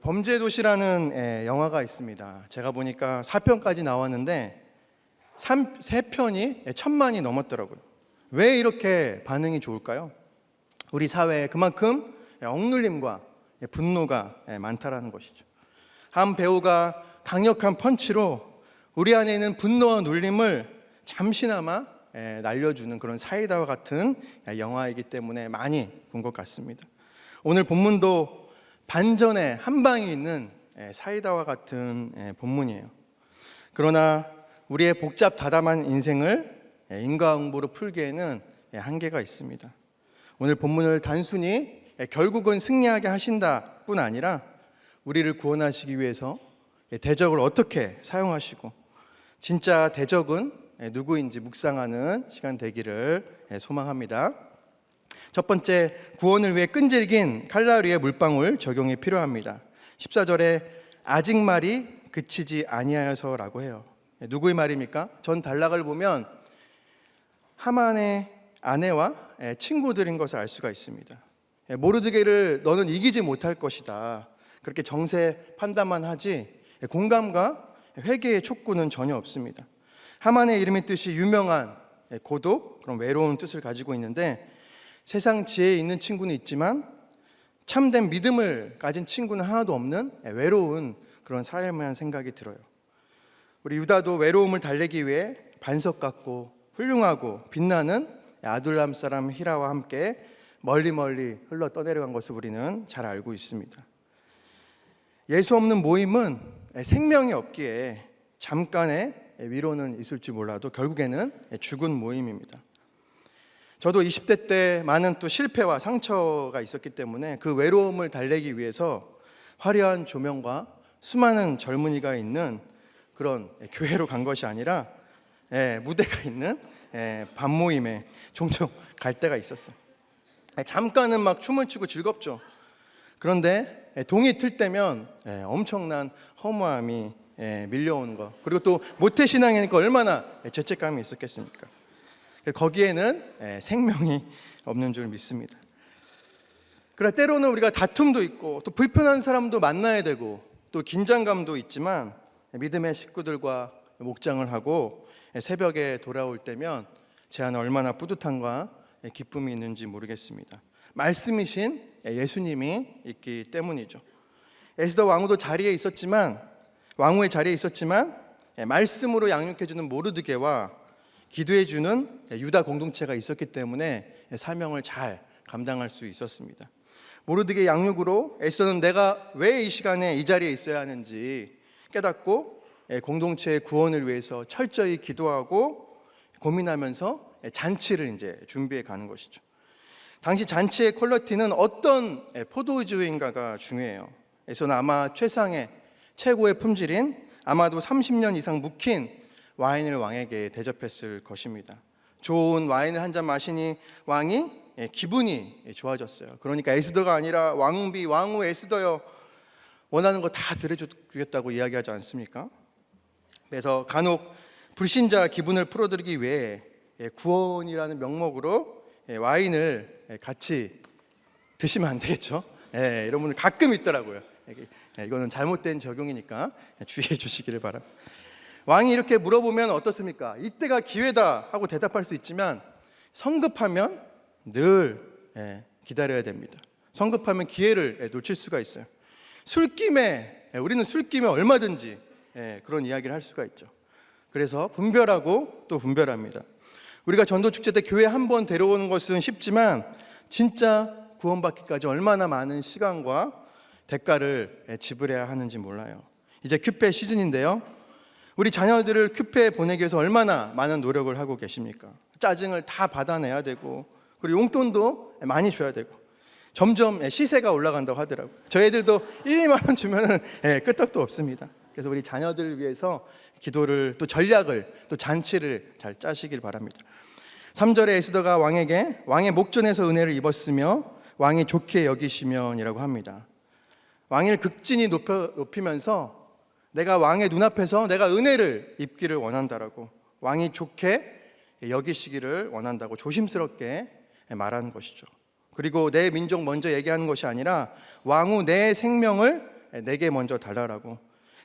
범죄도시라는 영화가 있습니다. 제가 보니까 4편까지 나왔는데 3편이 1000만이 넘었더라고요. 왜 이렇게 반응이 좋을까요? 우리 사회에 그만큼 억눌림과 분노가 많다라는 것이죠. 한 배우가 강력한 펀치로 우리 안에 있는 분노와 눌림을 잠시나마 날려주는 그런 사이다와 같은 영화이기 때문에 많이 본 것 같습니다. 오늘 본문도 반전의 한 방이 있는 사이다와 같은 본문이에요. 그러나 우리의 복잡 다담한 인생을 인과응보로 풀기에는 한계가 있습니다. 오늘 본문을 단순히 결국은 승리하게 하신다 뿐 아니라 우리를 구원하시기 위해서 대적을 어떻게 사용하시고 진짜 대적은 누구인지 묵상하는 시간 되기를 소망합니다. 첫 번째, 구원을 위해 끈질긴 칼라리의 물방울 적용이 필요합니다. 14절에 아직 말이 그치지 아니하여서라고 해요. 누구의 말입니까? 전 단락을 보면 하만의 아내와 친구들인 것을 알 수가 있습니다. 모르드게를 너는 이기지 못할 것이다, 그렇게 정세 판단만 하지 공감과 회개의 촉구는 전혀 없습니다. 하만의 이름의 뜻이 유명한 고독, 그런 외로운 뜻을 가지고 있는데 세상 지혜에 있는 친구는 있지만 참된 믿음을 가진 친구는 하나도 없는 외로운 그런 삶이라는 생각이 들어요. 우리 유다도 외로움을 달래기 위해 반석 같고 훌륭하고 빛나는 아둘람 사람 히라와 함께 멀리 흘러 떠내려간 것을 우리는 잘 알고 있습니다. 예수 없는 모임은 생명이 없기에 잠깐의 위로는 있을지 몰라도 결국에는 죽은 모임입니다. 저도 20대 때 많은 또 실패와 상처가 있었기 때문에 그 외로움을 달래기 위해서 화려한 조명과 수많은 젊은이가 있는 그런 교회로 간 것이 아니라 무대가 있는 밤모임에 종종 갈 때가 있었어요. 잠깐은 막 춤을 추고 즐겁죠. 그런데 동이 틀 때면 엄청난 허무함이 밀려오는 거, 그리고 또 모태신앙이니까 얼마나 죄책감이 있었겠습니까? 거기에는 생명이 없는 줄 믿습니다. 그러나 때로는 우리가 다툼도 있고 또 불편한 사람도 만나야 되고 또 긴장감도 있지만 믿음의 식구들과 목장을 하고 새벽에 돌아올 때면 제 안에 얼마나 뿌듯함과 기쁨이 있는지 모르겠습니다. 말씀이신 예수님이 있기 때문이죠. 에스더 왕후도 왕후의 자리에 있었지만 말씀으로 양육해주는 모르드게와 기도해주는 유다 공동체가 있었기 때문에 사명을 잘 감당할 수 있었습니다. 모르드게 양육으로 에스더는 내가 왜 이 시간에 이 자리에 있어야 하는지 깨닫고 공동체의 구원을 위해서 철저히 기도하고 고민하면서 잔치를 이제 준비해 가는 것이죠. 당시 잔치의 퀄리티는 어떤 포도주인가가 중요해요. 에스더는 아마 최고의 품질인 아마도 30년 이상 묵힌 와인을 왕에게 대접했을 것입니다. 좋은 와인을 한 잔 마시니 왕이 기분이 좋아졌어요. 그러니까 에스더가 아니라 왕후 에스더여, 원하는 거 다 들어주겠다고 이야기하지 않습니까? 그래서 간혹 불신자 기분을 풀어드리기 위해 구원이라는 명목으로 와인을 같이 드시면 안 되겠죠? 이런 분들 가끔 있더라고요. 이거는 잘못된 적용이니까 주의해 주시기를 바랍니다. 왕이 이렇게 물어보면 어떻습니까? 이때가 기회다 하고 대답할 수 있지만 성급하면 늘 기다려야 됩니다. 성급하면 기회를 놓칠 수가 있어요. 우리는 술김에 얼마든지 그런 이야기를 할 수가 있죠. 그래서 분별하고 또 분별합니다. 우리가 전도축제 때 교회 한 번 데려오는 것은 쉽지만 진짜 구원받기까지 얼마나 많은 시간과 대가를 지불해야 하는지 몰라요. 이제 큐페 시즌인데요, 우리 자녀들을 큐페에 보내기 위해서 얼마나 많은 노력을 하고 계십니까? 짜증을 다 받아내야 되고, 그리고 용돈도 많이 줘야 되고, 점점 시세가 올라간다고 하더라고요. 저희 애들도 1-2만 원 주면 끄떡도 없습니다. 그래서 우리 자녀들을 위해서 기도를, 또 전략을, 또 잔치를 잘 짜시길 바랍니다. 3절에 에스더가 왕에게 왕의 목전에서 은혜를 입었으며 왕이 좋게 여기시면이라고 합니다. 왕을 극진히 높이면서 내가 왕의 눈앞에서 내가 은혜를 입기를 원한다라고, 왕이 좋게 여기시기를 원한다고 조심스럽게 말하는 것이죠. 그리고 내 민족 먼저 얘기하는 것이 아니라 왕후 내 생명을 내게 먼저 달라라고,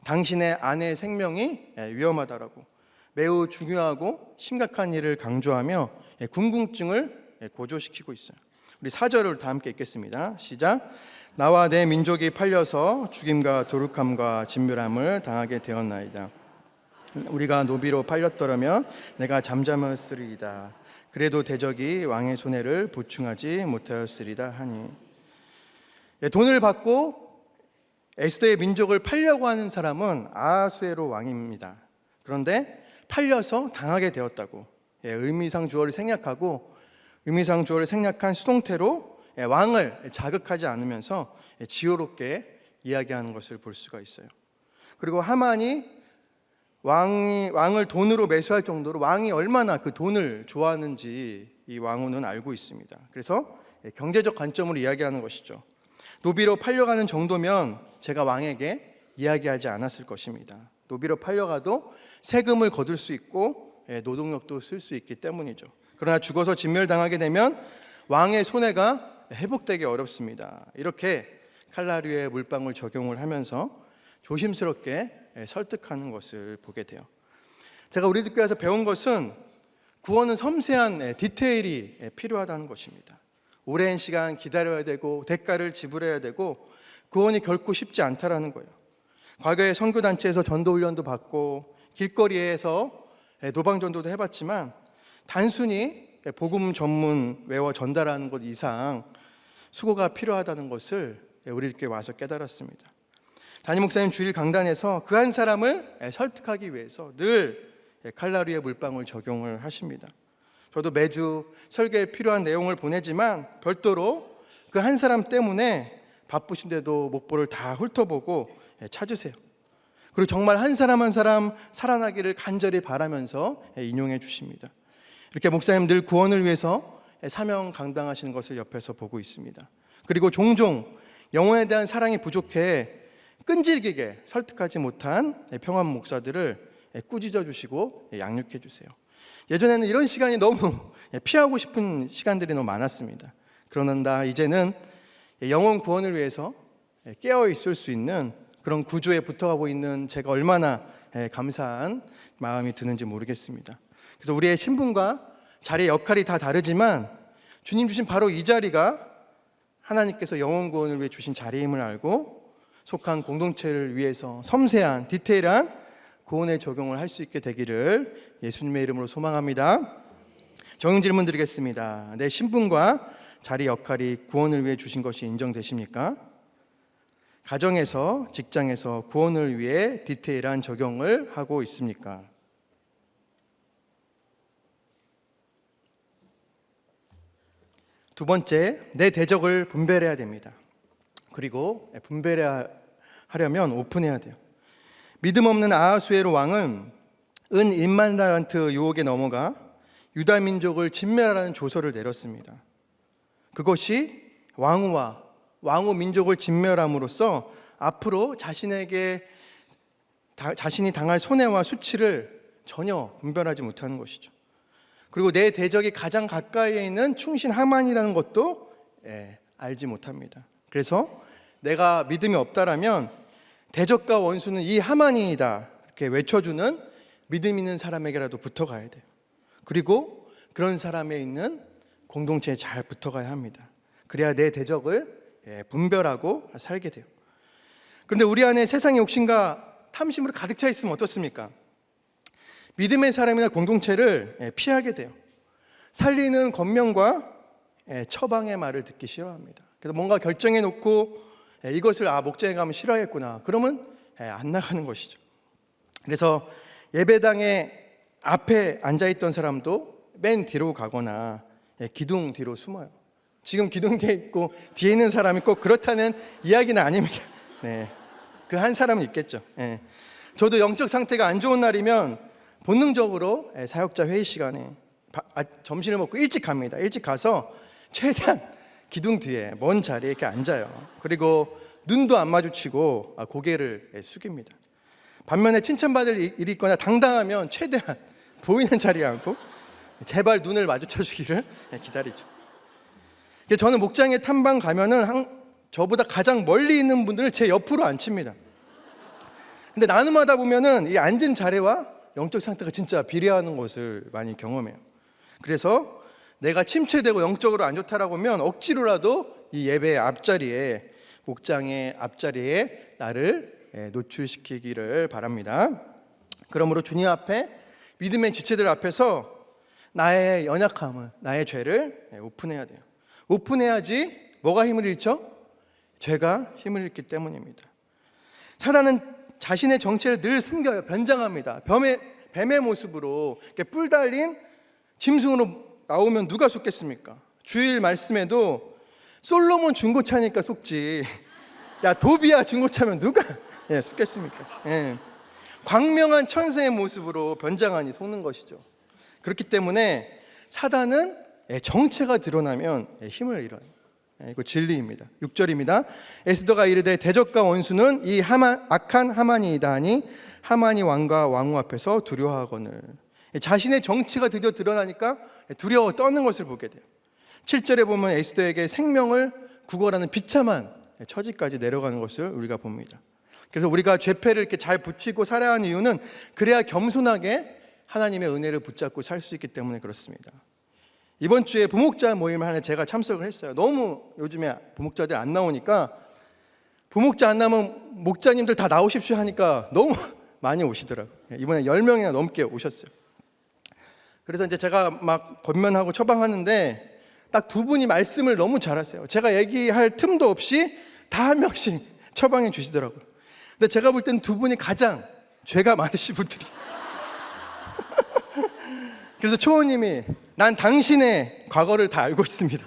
당신의 아내의 생명이 위험하다라고 매우 중요하고 심각한 일을 강조하며 궁금증을 고조시키고 있어요. 우리 4절을 다 함께 읽겠습니다. 시작. 나와 내 민족이 팔려서 죽임과 도륙함과 진멸함을 당하게 되었나이다. 우리가 노비로 팔렸더라면 내가 잠잠했으리이다. 그래도 대적이 왕의 손해를 보충하지 못하였으리다 하니. 돈을 받고 에스더의 민족을 팔려고 하는 사람은 아하수에로 왕입니다. 그런데 팔려서 당하게 되었다고, 의미상주어를 생략하고 의미상주어를 생략한 수동태로 왕을 자극하지 않으면서 지혜롭게 이야기하는 것을 볼 수가 있어요. 그리고 하만이 왕을 돈으로 매수할 정도로 왕이 얼마나 그 돈을 좋아하는지 이 왕후는 알고 있습니다. 그래서 경제적 관점으로 이야기하는 것이죠. 노비로 팔려가는 정도면 제가 왕에게 이야기하지 않았을 것입니다. 노비로 팔려가도 세금을 거둘 수 있고 노동력도 쓸 수 있기 때문이죠. 그러나 죽어서 진멸당하게 되면 왕의 손해가 회복되기 어렵습니다. 이렇게 칼라류의 물방울 적용을 하면서 조심스럽게 설득하는 것을 보게 돼요. 제가 우리 교회에서 배운 것은 구원은 섬세한 디테일이 필요하다는 것입니다. 오랜 시간 기다려야 되고 대가를 지불해야 되고 구원이 결코 쉽지 않다라는 거예요. 과거에 선교단체에서 전도훈련도 받고 길거리에서 노방전도도 해봤지만 단순히 복음 전문 외워 전달하는 것 이상 수고가 필요하다는 것을 우리 교회에 와서 깨달았습니다. 담임 목사님 주일 강단에서 그 한 사람을 설득하기 위해서 늘 칼라류의 물방울 적용을 하십니다. 저도 매주 설교에 필요한 내용을 보내지만 별도로 그 한 사람 때문에 바쁘신데도 목보를 다 훑어보고 찾으세요. 그리고 정말 한 사람 한 사람 살아나기를 간절히 바라면서 인용해 주십니다. 이렇게 목사님 늘 구원을 위해서 사명 감당하시는 것을 옆에서 보고 있습니다. 그리고 종종 영혼에 대한 사랑이 부족해 끈질기게 설득하지 못한 평안 목사들을 꾸짖어 주시고 양육해 주세요. 예전에는 이런 시간이 너무 피하고 싶은 시간들이 너무 많았습니다. 그러나 이제는 영혼 구원을 위해서 깨어 있을 수 있는 그런 구조에 붙어가고 있는 제가 얼마나 감사한 마음이 드는지 모르겠습니다. 그래서 우리의 신분과 자리의 역할이 다 다르지만 주님 주신 바로 이 자리가 하나님께서 영혼 구원을 위해 주신 자리임을 알고 속한 공동체를 위해서 섬세한 디테일한 구원의 적용을 할 수 있게 되기를 예수님의 이름으로 소망합니다. 적용 질문 드리겠습니다. 내 신분과 자리 역할이 구원을 위해 주신 것이 인정되십니까? 가정에서, 직장에서 구원을 위해 디테일한 적용을 하고 있습니까? 두 번째, 내 대적을 분별해야 됩니다. 그리고 분별하려면 오픈해야 돼요. 믿음 없는 아하수에로 왕은 은 1만 달란트 유혹에 넘어가 유다 민족을 진멸하라는 조서를 내렸습니다. 그것이 왕후 민족을 진멸함으로써 앞으로 자신이 당할 손해와 수치를 전혀 분별하지 못하는 것이죠. 그리고 내 대적이 가장 가까이에 있는 충신 하만이라는 것도 알지 못합니다. 그래서 내가 믿음이 없다라면 대적과 원수는 이 하만이다 이렇게 외쳐주는 믿음 있는 사람에게라도 붙어가야 돼요. 그리고 그런 사람에 있는 공동체에 잘 붙어가야 합니다. 그래야 내 대적을 분별하고 살게 돼요. 그런데 우리 안에 세상의 욕심과 탐심으로 가득 차 있으면 어떻습니까? 믿음의 사람이나 공동체를 피하게 돼요. 살리는 권면과 처방의 말을 듣기 싫어합니다. 그래서 뭔가 결정해 놓고 이것을 목장에 가면 싫어하겠구나 그러면 안 나가는 것이죠. 그래서 예배당에 앞에 앉아있던 사람도 맨 뒤로 가거나 기둥 뒤로 숨어요. 지금 기둥 뒤에 있고 뒤에 있는 사람이 꼭 그렇다는 이야기는 아닙니다. 그 한 사람은 있겠죠. 저도 영적 상태가 안 좋은 날이면 본능적으로 사역자 회의 시간에 점심을 먹고 일찍 갑니다. 일찍 가서 최대한 기둥 뒤에 먼 자리에 이렇게 앉아요. 그리고 눈도 안 마주치고 고개를 숙입니다. 반면에 칭찬받을 일이 있거나 당당하면 최대한 보이는 자리에 앉고 제발 눈을 마주쳐 주기를 기다리죠. 저는 목장에 탐방 가면은 저보다 가장 멀리 있는 분들을 제 옆으로 앉힙니다. 근데 나눔하다 보면은 이 앉은 자리와 영적 상태가 진짜 비례하는 것을 많이 경험해요. 그래서 내가 침체되고 영적으로 안 좋다라고 하면 억지로라도 이 예배의 앞자리에, 목장의 앞자리에 나를 노출시키기를 바랍니다. 그러므로 주님 앞에, 믿음의 지체들 앞에서 나의 연약함을, 나의 죄를 오픈해야 돼요. 오픈해야지 뭐가 힘을 잃죠? 죄가 힘을 잃기 때문입니다. 사단은 자신의 정체를 늘 숨겨요. 변장합니다. 뱀의 모습으로 이렇게 뿔 달린 짐승으로 나오면 누가 속겠습니까? 주일 말씀에도 솔로몬 중고차니까 속지, 야 도비야 중고차면 누가 속겠습니까? 광명한 천사의 모습으로 변장하니 속는 것이죠. 그렇기 때문에 사단은 정체가 드러나면 힘을 잃어요. 이거 진리입니다. 6절입니다. 에스더가 이르되 대적과 원수는 이 악한 하만이이다 하니 하만이 왕과 왕후 앞에서 두려워하거늘. 자신의 정체가 드디어 드러나니까 두려워 떠는 것을 보게 돼요. 7절에 보면 에스더에게 생명을 구걸하는 비참한 처지까지 내려가는 것을 우리가 봅니다. 그래서 우리가 죄패를 이렇게 잘 붙이고 살아야 하는 이유는 그래야 겸손하게 하나님의 은혜를 붙잡고 살 수 있기 때문에 그렇습니다. 이번 주에 부목자 모임을 하는 제가 참석을 했어요. 너무 요즘에 부목자들 안 나오니까, 부목자 안 나오면 목자님들 다 나오십시오 하니까 너무 많이 오시더라고요. 이번에 10명이나 넘게 오셨어요. 그래서 이제 제가 막 권면하고 처방하는데 딱 두 분이 말씀을 너무 잘하세요. 제가 얘기할 틈도 없이 다 한 명씩 처방해 주시더라고요. 근데 제가 볼 때는 두 분이 가장 죄가 많으신 분들이 그래서 초호님이 난 당신의 과거를 다 알고 있습니다.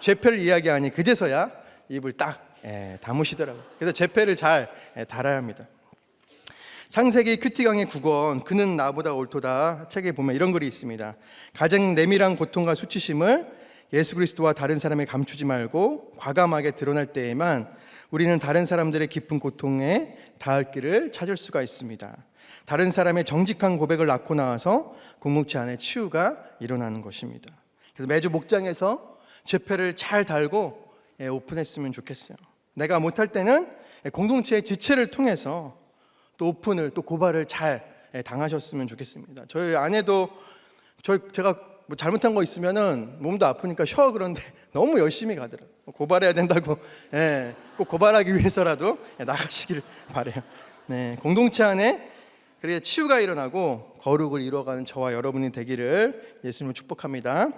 죄패를 이야기하니 그제서야 입을 딱 다무시더라고요. 그래서 죄패를 잘 달아야 합니다. 창세기 큐티강의 9권 그는 나보다 옳도다 책에 보면 이런 글이 있습니다. 가장 내밀한 고통과 수치심을 예수 그리스도와 다른 사람에 감추지 말고 과감하게 드러날 때에만 우리는 다른 사람들의 깊은 고통에 닿을 길을 찾을 수가 있습니다. 다른 사람의 정직한 고백을 낳고 나와서 공동체 안에 치유가 일어나는 것입니다. 그래서 매주 목장에서 죄패를 잘 달고 오픈했으면 좋겠어요. 내가 못할 때는 공동체의 지체를 통해서 또 오픈을, 또 고발을 잘 당하셨으면 좋겠습니다. 저희 아내도 제가 뭐 잘못한 거 있으면은 몸도 아프니까 쉬어 그런데 너무 열심히 가더라고요. 고발해야 된다고, 꼭 고발하기 위해서라도 나가시길 바래요. 공동체 안에 그래야 치유가 일어나고 거룩을 이루어가는 저와 여러분이 되기를 예수님을 축복합니다.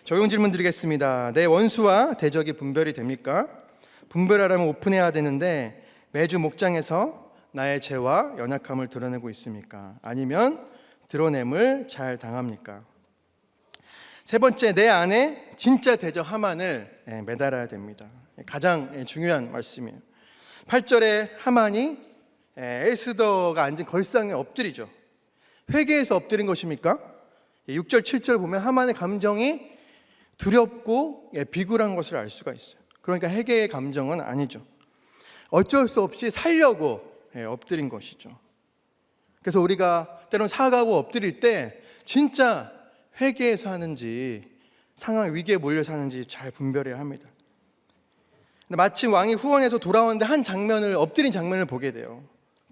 적용 질문 드리겠습니다. 내 원수와 대적이 분별이 됩니까? 분별하려면 오픈해야 되는데 매주 목장에서 나의 죄와 연약함을 드러내고 있습니까? 아니면 드러냄을 잘 당합니까? 세 번째, 내 안에 진짜 대적 하만을 매달아야 됩니다. 가장 중요한 말씀이에요. 8절에 하만이 에스더가 앉은 걸상에 엎드리죠. 회개해서 엎드린 것입니까? 6절, 7절 보면 하만의 감정이 두렵고 비굴한 것을 알 수가 있어요. 그러니까 회개의 감정은 아니죠. 어쩔 수 없이 살려고 엎드린 것이죠. 그래서 우리가 때론 사과하고 엎드릴 때 진짜 회개해서 하는지 상황 위기에 몰려 사는지 잘 분별해야 합니다. 근데 마침 왕이 후원해서 돌아오는데 한 장면을, 엎드린 장면을 보게 돼요.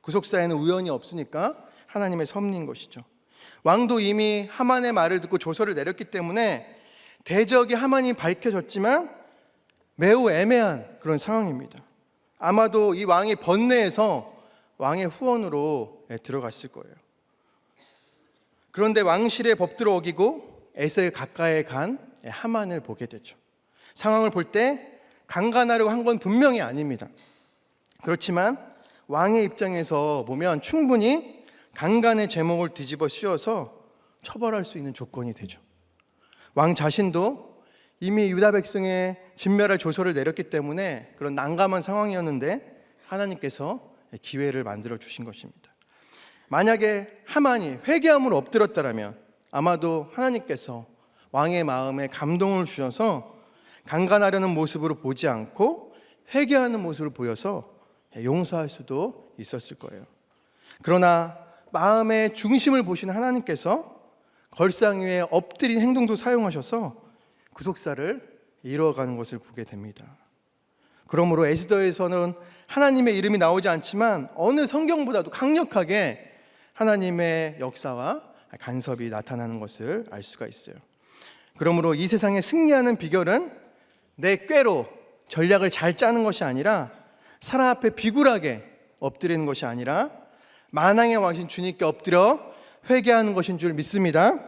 구속사에는 우연이 없으니까 하나님의 섭리인 것이죠. 왕도 이미 하만의 말을 듣고 조서를 내렸기 때문에 대적이 하만이 밝혀졌지만 매우 애매한 그런 상황입니다. 아마도 이 왕이 번뇌해서 왕의 후원으로 들어갔을 거예요. 그런데 왕실의 법들을 어기고 에서의 가까이에 간 하만을 보게 되죠. 상황을 볼 때 강간하려고 한 건 분명히 아닙니다. 그렇지만 왕의 입장에서 보면 충분히 강간의 제목을 뒤집어 씌워서 처벌할 수 있는 조건이 되죠. 왕 자신도 이미 유다 백성의 진멸할 조서를 내렸기 때문에 그런 난감한 상황이었는데 하나님께서 기회를 만들어 주신 것입니다. 만약에 하만이 회개함으로 엎드렸다면 아마도 하나님께서 왕의 마음에 감동을 주셔서 강간하려는 모습으로 보지 않고 회개하는 모습을 보여서 용서할 수도 있었을 거예요. 그러나 마음의 중심을 보시는 하나님께서 걸상 위에 엎드린 행동도 사용하셔서 구속사를 이루어가는 것을 보게 됩니다. 그러므로 에스더에서는 하나님의 이름이 나오지 않지만 어느 성경보다도 강력하게 하나님의 역사와 간섭이 나타나는 것을 알 수가 있어요. 그러므로 이 세상에 승리하는 비결은 내 꾀로 전략을 잘 짜는 것이 아니라 사람 앞에 비굴하게 엎드리는 것이 아니라 만왕의 왕신 주님께 엎드려 회개하는 것인 줄 믿습니다.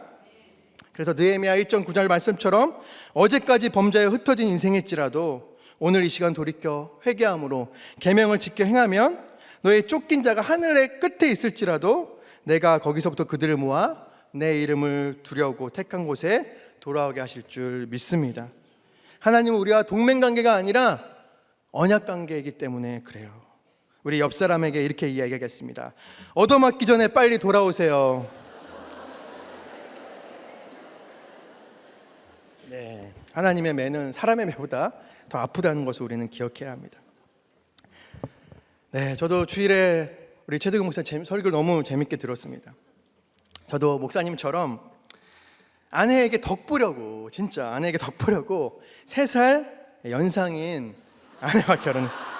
그래서 느헤미야 1.9절 말씀처럼 어제까지 범죄에 흩어진 인생일지라도 오늘 이 시간 돌이켜 회개함으로 계명을 지켜 행하면 너의 쫓긴 자가 하늘의 끝에 있을지라도 내가 거기서부터 그들을 모아 내 이름을 두려고 택한 곳에 돌아오게 하실 줄 믿습니다. 하나님은 우리와 동맹관계가 아니라 언약관계이기 때문에 그래요. 우리 옆 사람에게 이렇게 이야기하겠습니다. 얻어맞기 전에 빨리 돌아오세요. 네, 하나님의 매는 사람의 매보다 더 아프다는 것을 우리는 기억해야 합니다. 네, 저도 주일에 우리 최덕용 목사 설교를 너무 재밌게 들었습니다. 저도 목사님처럼 아내에게 덕보려고, 진짜 아내에게 덕보려고 3살 연상인 아내와 결혼했어요.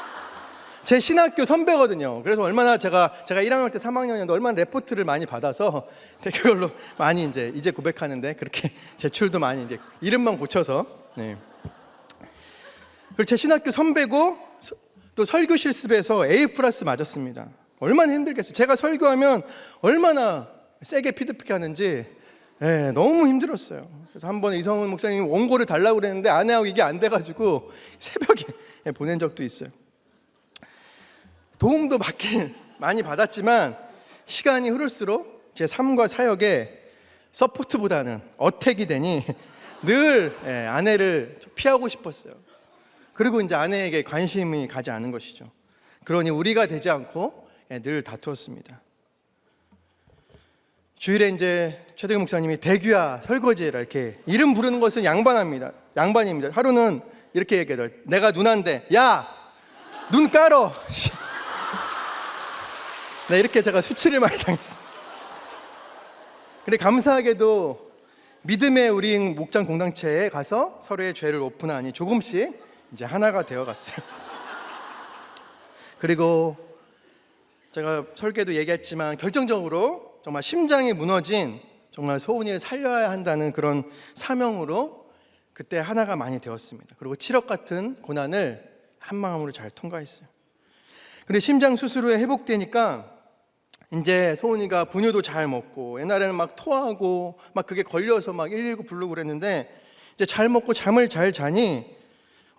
제 신학교 선배거든요. 그래서 얼마나 제가 1학년 때 3학년이었는데 얼마나 레포트를 많이 받아서 그걸로 많이 이제 고백하는데 그렇게 제출도 많이 이제 이름만 고쳐서. 네. 그리고 제 신학교 선배고 또 설교 실습에서 A+ 맞았습니다. 얼마나 힘들겠어요. 제가 설교하면 얼마나 세게 피드백하는지 너무 힘들었어요. 그래서 한번 이성훈 목사님이 원고를 달라고 그랬는데 아내하고 이게 안 돼가지고 새벽에 보낸 적도 있어요. 도움도 많이 받았지만 시간이 흐를수록 제 삶과 사역에 서포트보다는 어택이 되니 늘 아내를 피하고 싶었어요. 그리고 이제 아내에게 관심이 가지 않은 것이죠. 그러니 우리가 되지 않고 늘 다투었습니다. 주일에 이제 최덕용 목사님이 대규야 설거지해라 이렇게 이름 부르는 것은 양반입니다. 하루는 이렇게 얘기해요. 내가 누나인데 야 눈 깔어. 네, 이렇게 제가 수치를 많이 당했어요. 근데 감사하게도 믿음의 우리 목장 공동체에 가서 서로의 죄를 오픈하니 조금씩 이제 하나가 되어갔어요. 그리고 제가 설계도 얘기했지만 결정적으로 정말 심장이 무너진 정말 소은이를 살려야 한다는 그런 사명으로 그때 하나가 많이 되었습니다. 그리고 7억 같은 고난을 한 마음으로 잘 통과했어요. 근데 심장 수술 후에 회복되니까 이제 소은이가 분유도 잘 먹고 옛날에는 막 토하고 막 그게 걸려서 막 119 부르고 그랬는데 이제 잘 먹고 잠을 잘 자니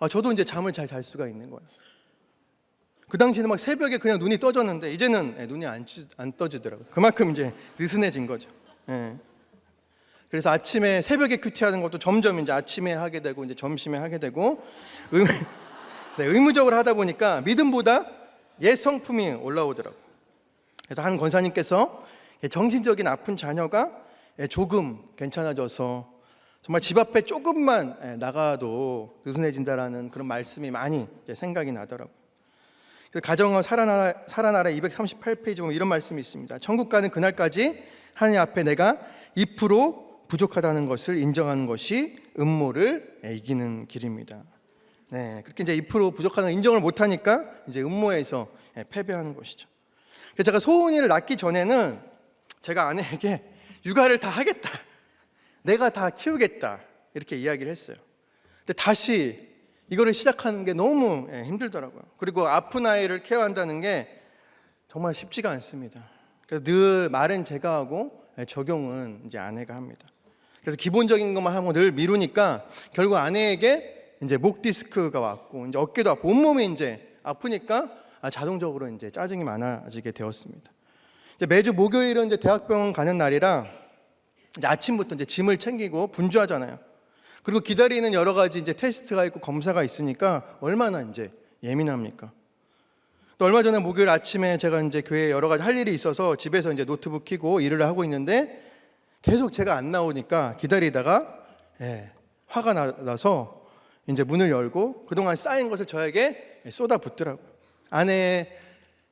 저도 이제 잠을 잘 잘 수가 있는 거예요. 그 당시에는 막 새벽에 그냥 눈이 떠졌는데 이제는 눈이 안 떠지더라고요. 그만큼 이제 느슨해진 거죠. 그래서 아침에 새벽에 큐티하는 것도 점점 이제 아침에 하게 되고 이제 점심에 하게 되고 의무적으로 하다 보니까 믿음보다 옛 성품이 올라오더라고요. 그래서 한 권사님께서 정신적인 아픈 자녀가 조금 괜찮아져서 정말 집 앞에 조금만 나가도 느슨해진다라는 그런 말씀이 많이 생각이 나더라고요. 그래서 가정을 살아나라 238페이지 보면 이런 말씀이 있습니다. 천국 가는 그날까지 하나님 앞에 내가 2% 부족하다는 것을 인정하는 것이 음모를 이기는 길입니다. 네, 그렇게 이제 2% 부족하다는 인정을 못하니까 이제 음모에서 패배하는 것이죠. 그래서 제가 소은이를 낳기 전에는 제가 아내에게 육아를 다 하겠다, 내가 다 키우겠다 이렇게 이야기를 했어요. 근데 다시 이거를 시작하는 게 너무 힘들더라고요. 그리고 아픈 아이를 케어한다는 게 정말 쉽지가 않습니다. 그래서 늘 말은 제가 하고 적용은 이제 아내가 합니다. 그래서 기본적인 것만 하고 늘 미루니까 결국 아내에게 이제 목 디스크가 왔고 이제 어깨도 아프고 온몸이 이제 아프니까 자동적으로 이제 짜증이 많아지게 되었습니다. 이제 매주 목요일은 이제 대학병원 가는 날이라 이제 아침부터 이제 짐을 챙기고 분주하잖아요. 그리고 기다리는 여러 가지 이제 테스트가 있고 검사가 있으니까 얼마나 이제 예민합니까? 또 얼마 전에 목요일 아침에 제가 이제 교회에 여러 가지 할 일이 있어서 집에서 이제 노트북 켜고 일을 하고 있는데 계속 제가 안 나오니까 기다리다가 화가 나서 이제 문을 열고 그동안 쌓인 것을 저에게 쏟아붓더라고요. 아내의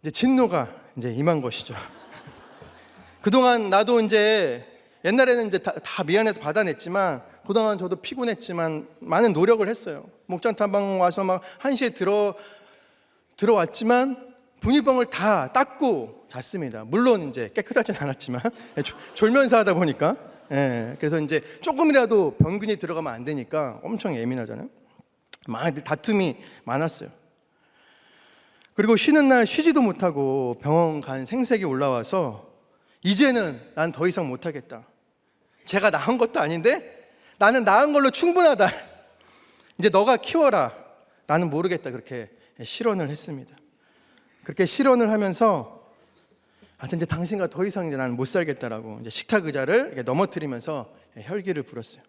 이제 진노가 이제 임한 것이죠. 그동안 나도 이제 옛날에는 이제 다 미안해서 받아냈지만 그동안 저도 피곤했지만 많은 노력을 했어요. 목장 탐방 와서 막 1시에 들어왔지만 분유병을 다 닦고 잤습니다. 물론 이제 깨끗하진 않았지만 졸면서 하다 보니까 그래서 이제 조금이라도 병균이 들어가면 안 되니까 엄청 예민하잖아요. 많이 다툼이 많았어요. 그리고 쉬는 날 쉬지도 못하고 병원 간 생색이 올라와서 이제는 난 더 이상 못하겠다. 제가 낳은 것도 아닌데 나는 낳은 걸로 충분하다. 이제 너가 키워라. 나는 모르겠다. 그렇게 실언을 했습니다. 그렇게 실언을 하면서 이제 당신과 더 이상 이제 나는 못 살겠다라고 이제 식탁 의자를 이렇게 넘어뜨리면서 혈기를 불었어요.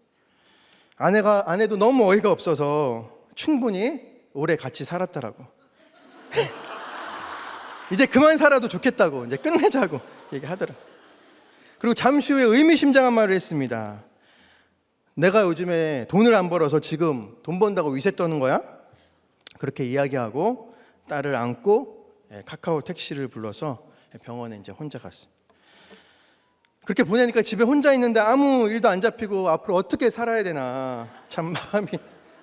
아내도 너무 어이가 없어서 충분히 오래 같이 살았다라고. 이제 그만 살아도 좋겠다고 이제 끝내자고 얘기하더라. 그리고 잠시 후에 의미심장한 말을 했습니다. 내가 요즘에 돈을 안 벌어서 지금 돈 번다고 위세 떠는 거야? 그렇게 이야기하고 딸을 안고 카카오 택시를 불러서 병원에 이제 혼자 갔어요. 그렇게 보내니까 집에 혼자 있는데 아무 일도 안 잡히고 앞으로 어떻게 살아야 되나 참 마음이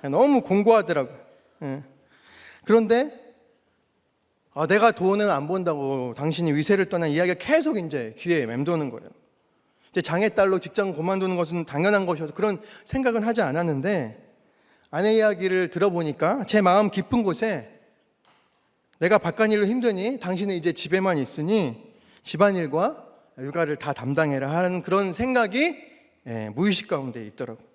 너무 공고하더라고. 그런데 내가 돈을 안 번다고 당신이 위세를 떠난 이야기가 계속 이제 귀에 맴도는 거예요. 이제 장애딸로 직장 그만두는 것은 당연한 것이어서 그런 생각은 하지 않았는데 아내 이야기를 들어보니까 제 마음 깊은 곳에 내가 바깥일로 힘드니 당신은 이제 집에만 있으니 집안일과 육아를 다 담당해라 하는 그런 생각이 무의식 가운데 있더라고요.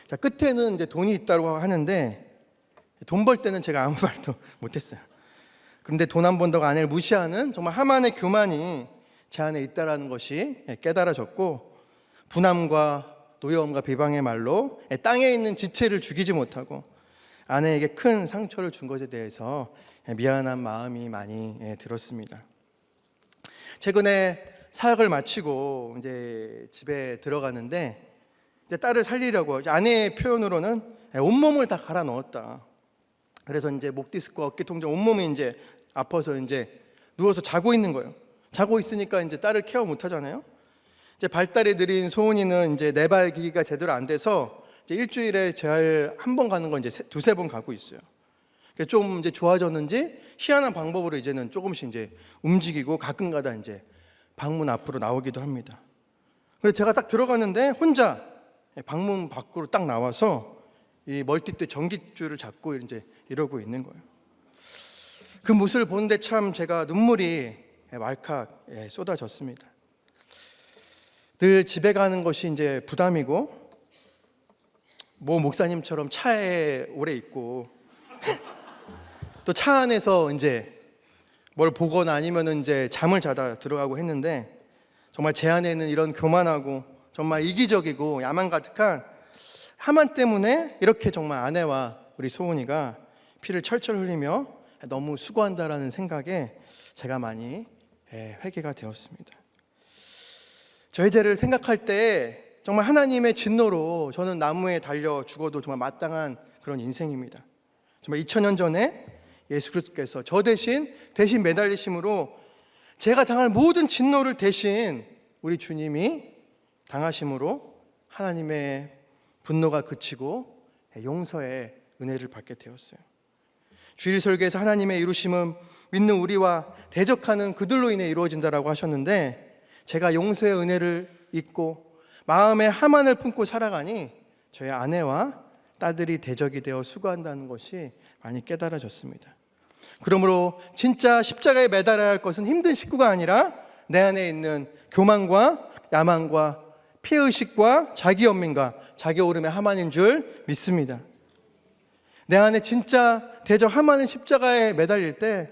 자, 끝에는 이제 돈이 있다고 하는데 돈 벌 때는 제가 아무 말도 못했어요. 그런데 돈 안 번다고 아내를 무시하는 정말 하만의 교만이 제 안에 있다라는 것이 깨달아졌고 분함과 노여움과 비방의 말로 땅에 있는 지체를 죽이지 못하고 아내에게 큰 상처를 준 것에 대해서 미안한 마음이 많이 들었습니다. 최근에 사역을 마치고 이제 집에 들어가는데 이제 딸을 살리려고 아내의 표현으로는 온몸을 다 갈아 넣었다. 그래서 이제 목 디스크와 어깨 통증 온몸이 이제 아파서 이제 누워서 자고 있는 거예요. 자고 있으니까 이제 딸을 케어 못 하잖아요. 이제 발달이 느린 소은이는 이제 내발 기기가 제대로 안 돼서 이제 일주일에 재활 한 번 가는 건 이제 두세 번 가고 있어요. 좀 이제 좋아졌는지 희한한 방법으로 이제는 조금씩 이제 움직이고 가끔가다 이제 방문 앞으로 나오기도 합니다. 그래서 제가 딱 들어갔는데 혼자 방문 밖으로 딱 나와서 이 멀티대 전기줄을 잡고 이제 이러고 있는 거예요. 그 모습을 보는데 참 제가 눈물이 왈칵 쏟아졌습니다. 늘 집에 가는 것이 이제 부담이고 모 목사님처럼 차에 오래 있고 또 차 안에서 이제 뭘 보거나 아니면은 이제 잠을 자다 들어가고 했는데 정말 제 안에는 이런 교만하고 정말 이기적이고 야망 가득한 하만 때문에 이렇게 정말 아내와 우리 소은이가 피를 철철 흘리며 너무 수고한다라는 생각에 제가 많이 회개가 되었습니다. 저의 죄를 생각할 때 정말 하나님의 진노로 저는 나무에 달려 죽어도 정말 마땅한 그런 인생입니다. 정말 2000년 전에 예수 그리스도께서 저 대신 매달리심으로 제가 당할 모든 진노를 대신 우리 주님이 당하심으로 하나님의 분노가 그치고 용서의 은혜를 받게 되었어요. 주일 설교에서 하나님의 이루심은 믿는 우리와 대적하는 그들로 인해 이루어진다라고 하셨는데 제가 용서의 은혜를 잊고 마음에 하만을 품고 살아가니 저희 아내와 딸들이 대적이 되어 수고한다는 것이 많이 깨달아졌습니다. 그러므로 진짜 십자가에 매달아야 할 것은 힘든 식구가 아니라 내 안에 있는 교만과 야망과 피해의식과 자기연민과 자기오름의 하만인 줄 믿습니다. 내 안에 진짜 대적 하만은 십자가에 매달릴 때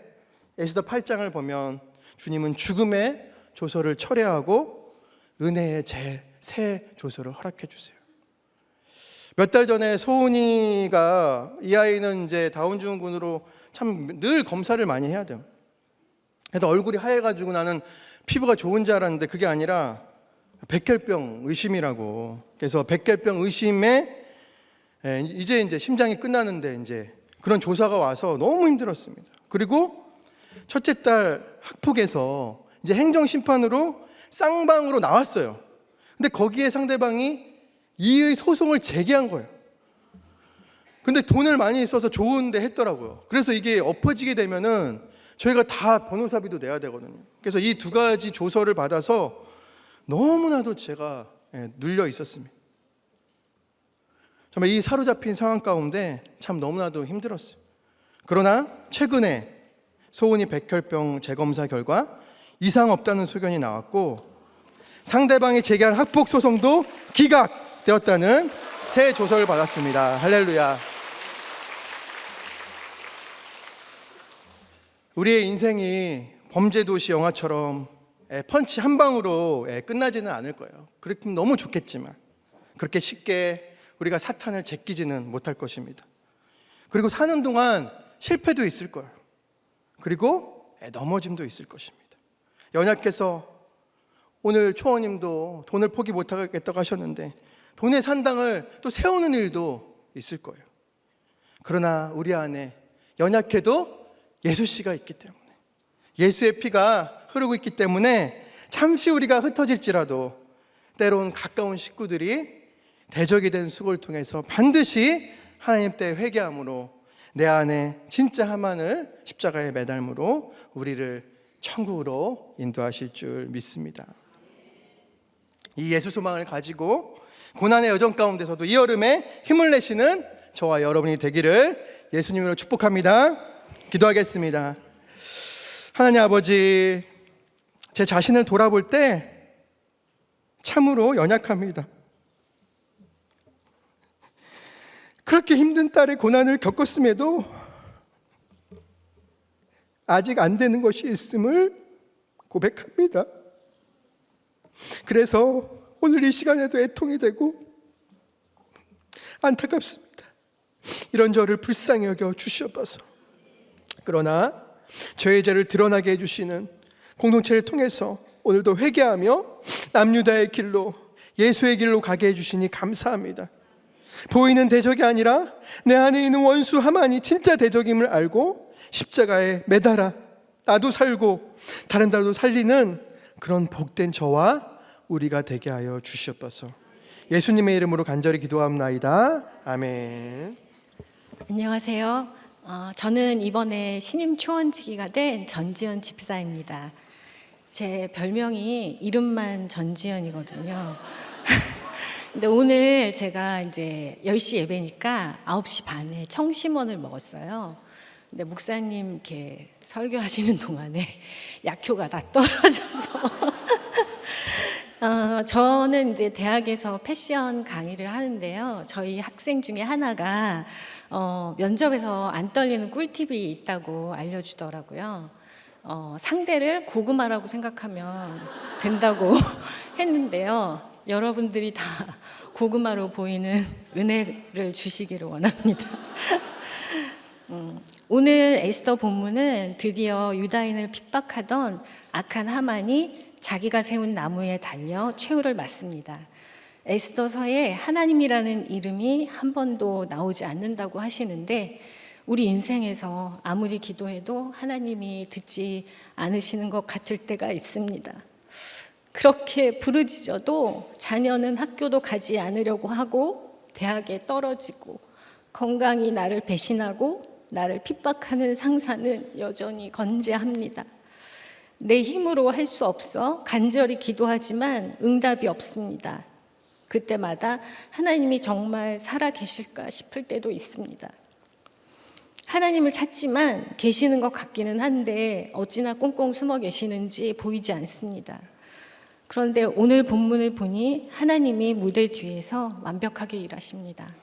에스더 8장을 보면 주님은 죽음의 조서를 철회하고 은혜의 새 조서를 허락해 주세요. 몇 달 전에 소은이가 이 아이는 이제 다운증후군으로 참 늘 검사를 많이 해야 돼요. 그래서 얼굴이 하얘가지고 나는 피부가 좋은 줄 알았는데 그게 아니라 백혈병 의심이라고. 그래서 백혈병 의심에 이제 심장이 끝나는데 이제 그런 조사가 와서 너무 힘들었습니다. 그리고 첫째 딸 학폭에서 이제 행정심판으로 쌍방으로 나왔어요. 근데 거기에 상대방이 이의 소송을 제기한 거예요. 근데 돈을 많이 써서 좋은데 했더라고요. 그래서 이게 엎어지게 되면은 저희가 다 변호사비도 내야 되거든요. 그래서 이 두 가지 조서를 받아서 너무나도 제가 눌려 있었습니다. 정말 이 사로잡힌 상황 가운데 참 너무나도 힘들었어요. 그러나 최근에 소은이 백혈병 재검사 결과 이상 없다는 소견이 나왔고, 상대방이 제기한 학폭 소송도 기각되었다는 새 조서를 받았습니다. 할렐루야. 우리의 인생이 범죄도시 영화처럼 펀치 한 방으로 끝나지는 않을 거예요. 그렇다면 너무 좋겠지만 그렇게 쉽게 우리가 사탄을 제끼지는 못할 것입니다. 그리고 사는 동안 실패도 있을 거예요. 그리고 넘어짐도 있을 것입니다. 연약해서 오늘 초원님도 돈을 포기 못하겠다고 하셨는데 돈의 산당을 또 세우는 일도 있을 거예요. 그러나 우리 안에 연약해도 예수씨가 있기 때문에, 예수의 피가 흐르고 있기 때문에 잠시 우리가 흩어질지라도 때론 가까운 식구들이 대적이 된 수고를 통해서 반드시 하나님 때 회개함으로 내 안에 진짜 하만을 십자가에 매달므로 우리를 천국으로 인도하실 줄 믿습니다. 이 예수 소망을 가지고 고난의 여정 가운데서도 이 여름에 힘을 내시는 저와 여러분이 되기를 예수님으로 축복합니다. 기도하겠습니다. 하나님 아버지, 제 자신을 돌아볼 때 참으로 연약합니다. 그렇게 힘든 딸의 고난을 겪었음에도 아직 안 되는 것이 있음을 고백합니다. 그래서 오늘 이 시간에도 애통이 되고 안타깝습니다. 이런 저를 불쌍히 여겨 주시옵소서. 그러나 저의 죄를 드러나게 해주시는 공동체를 통해서 오늘도 회개하며 남유다의 길로, 예수의 길로 가게 해주시니 감사합니다. 보이는 대적이 아니라 내 안에 있는 원수 하만이 진짜 대적임을 알고 십자가에 매달아 나도 살고 다른 자도 살리는 그런 복된 저와 우리가 되게 하여 주시옵소서. 예수님의 이름으로 간절히 기도합나이다. 아멘. 안녕하세요. 저는 이번에 신임 초원지기가 된 전지현 집사입니다. 제 별명이 이름만 전지현이거든요. 근데 오늘 제가 이제 10시 예배니까 9시 반에 청심원을 먹었어요. 근데 목사님 이렇게 설교하시는 동안에 약효가 다 떨어져서 저는 이제 대학에서 패션 강의를 하는데요. 저희 학생 중에 하나가 면접에서 안 떨리는 꿀팁이 있다고 알려주더라고요. 상대를 고구마라고 생각하면 된다고 했는데요. 여러분들이 다 고구마로 보이는 은혜를 주시기를 원합니다. 오늘 에스더 본문은 드디어 유다인을 핍박하던 악한 하만이 자기가 세운 나무에 달려 최후를 맞습니다. 에스더서에 하나님이라는 이름이 한 번도 나오지 않는다고 하시는데 우리 인생에서 아무리 기도해도 하나님이 듣지 않으시는 것 같을 때가 있습니다. 그렇게 부르짖어도 자녀는 학교도 가지 않으려고 하고 대학에 떨어지고 건강이 나를 배신하고 나를 핍박하는 상사는 여전히 건재합니다. 내 힘으로 할 수 없어 간절히 기도하지만 응답이 없습니다. 그때마다 하나님이 정말 살아 계실까 싶을 때도 있습니다. 하나님을 찾지만 계시는 것 같기는 한데 어찌나 꽁꽁 숨어 계시는지 보이지 않습니다. 그런데 오늘 본문을 보니 하나님이 무대 뒤에서 완벽하게 일하십니다.